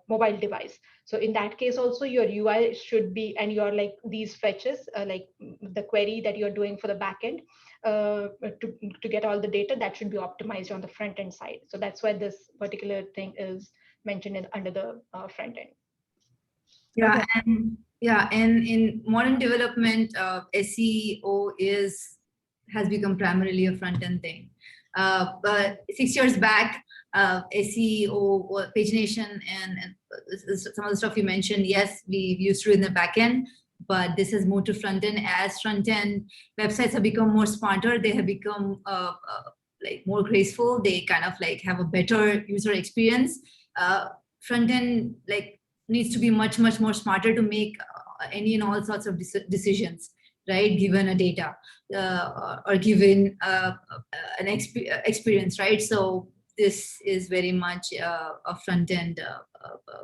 mobile device. So in that case also, your UI should be, and your like these fetches, like the query that you're doing for the backend to get all the data, that should be optimized on the front end side. So that's why this particular thing is mentioned under the front end. Yeah, and in modern development, SEO has become primarily a front end thing. But 6 years back, SEO, pagination, and some of the stuff you mentioned, yes, we used to in the back end, but this has moved to front end. As front end websites have become more smarter, they have become like more graceful. They kind of like have a better user experience. Front end like needs to be much more smarter to make any and all sorts of decisions, right? Given a data or given an experience, right? So this is very much a front end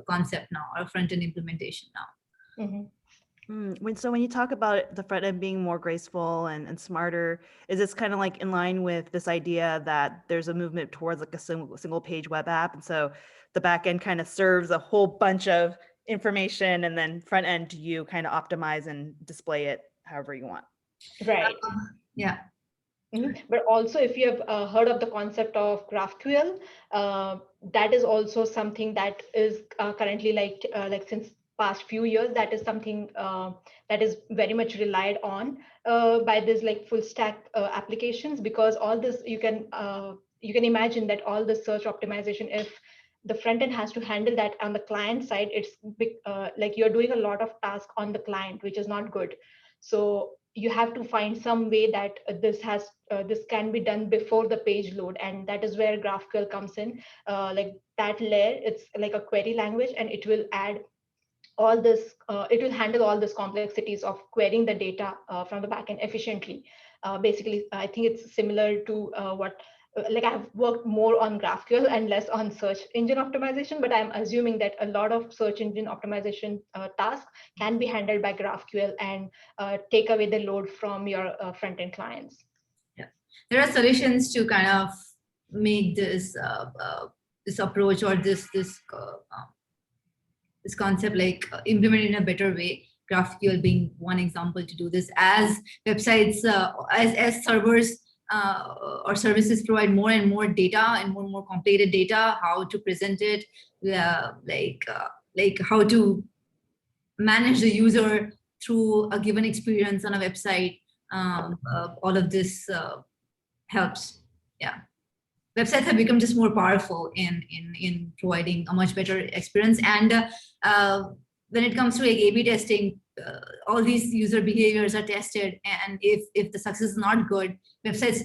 concept now, or front end implementation now. Mm-hmm. So when you talk about the front end being more graceful and smarter, is this kind of like in line with this idea that there's a movement towards like a single page web app? And so the back end kind of serves a whole bunch of information, and then front end you kind of optimize and display it however you want. Right. Yeah. Mm-hmm. But also, if you have heard of the concept of GraphQL, that is also something that is currently like since past few years, that is something that is very much relied on by this like full stack applications, because all this you can imagine that all the search optimization, if the front end has to handle that on the client side, it's like you're doing a lot of tasks on the client, which is not good. So you have to find some way that this can be done before the page load, and that is where GraphQL comes in. Like that layer, it's like a query language, and it will add all this. It will handle all these complexities of querying the data from the backend efficiently. Basically, I think it's similar to what. Like I've worked more on GraphQL and less on search engine optimization, but I'm assuming that a lot of search engine optimization tasks can be handled by GraphQL and take away the load from your front-end clients. Yeah, there are solutions to kind of make this this approach or this concept like implemented in a better way. GraphQL being one example to do this. As websites, as servers or services provide more and more data and more complicated data, how to present it, like how to manage the user through a given experience on a website. All of this helps. Yeah, websites have become just more powerful in providing a much better experience. And when it comes to like A/B testing, all these user behaviors are tested, and if the success is not good, websites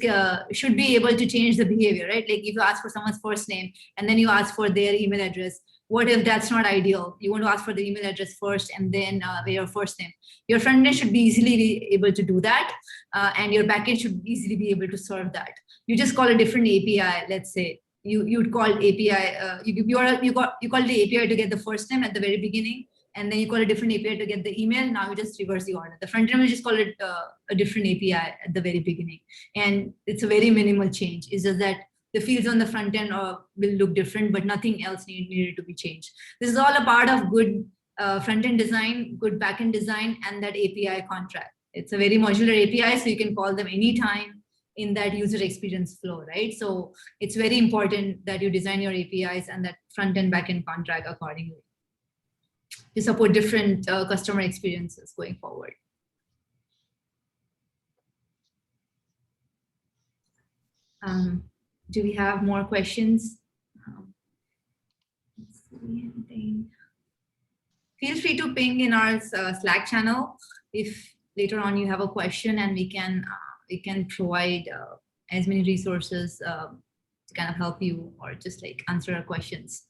should be able to change the behavior, right? Like if you ask for someone's first name and then you ask for their email address, what if that's not ideal? You want to ask for the email address first and then your first name. Your front end should be easily be able to do that, and your backend should easily be able to serve that. You just call a different API. Let's say you'd call API. You call the API to get the first name at the very beginning, and then you call a different API to get the email. Now you just reverse the order. The front end will just call it a different API at the very beginning, and it's a very minimal change. It's just that the fields on the front end will look different, but nothing else needed to be changed. This is all a part of good front end design, good back end design, and that API contract. It's a very modular API, so you can call them anytime in that user experience flow, right? So it's very important that you design your APIs and that front end back end contract accordingly to support different customer experiences going forward. Do we have more questions? Let's see anything. Feel free to ping in our Slack channel if later on you have a question, and we can provide as many resources to kind of help you or just like answer our questions.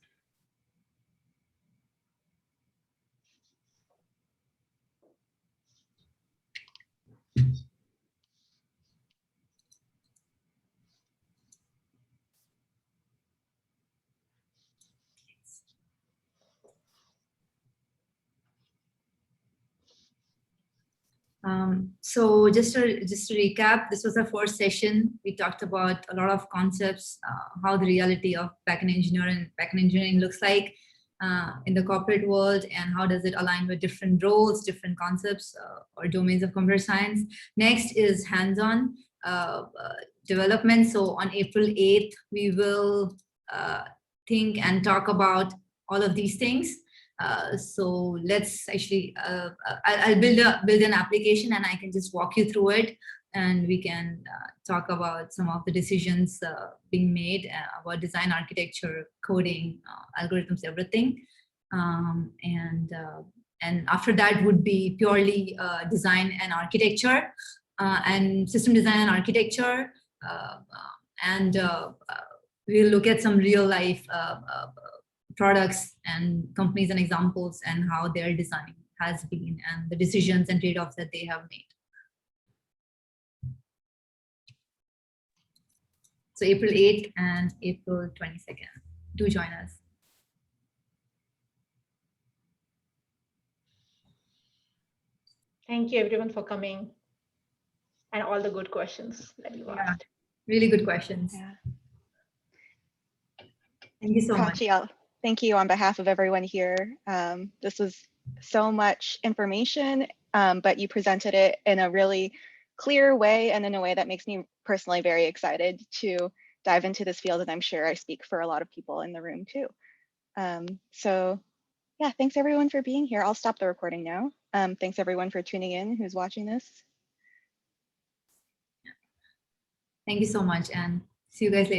So just to recap, this was our first session. We talked about a lot of concepts, how the reality of backend engineering looks like in the corporate world, and how does it align with different roles, different concepts or domains of computer science. Next is hands-on development. So on April 8th, we will think and talk about all of these things. So let's actually, I'll build an application and I can just walk you through it, and we can talk about some of the decisions being made about design, architecture, coding, algorithms, everything. And after that would be purely design and architecture and system design and architecture. and we'll look at some real life products and companies and examples and how their design has been and the decisions and trade-offs that they have made. So April 8th and April 22nd. Do join us. Thank you everyone for coming and all the good questions that you asked. Really good questions. Yeah. Thank you so much. Prachi, thank you on behalf of everyone here. This was so much information, but you presented it in a really clear way and in a way that makes me personally very excited to dive into this field. And I'm sure I speak for a lot of people in the room too. So yeah, thanks everyone for being here. I'll stop the recording now. Thanks everyone for tuning in who's watching this. Thank you so much and see you guys later.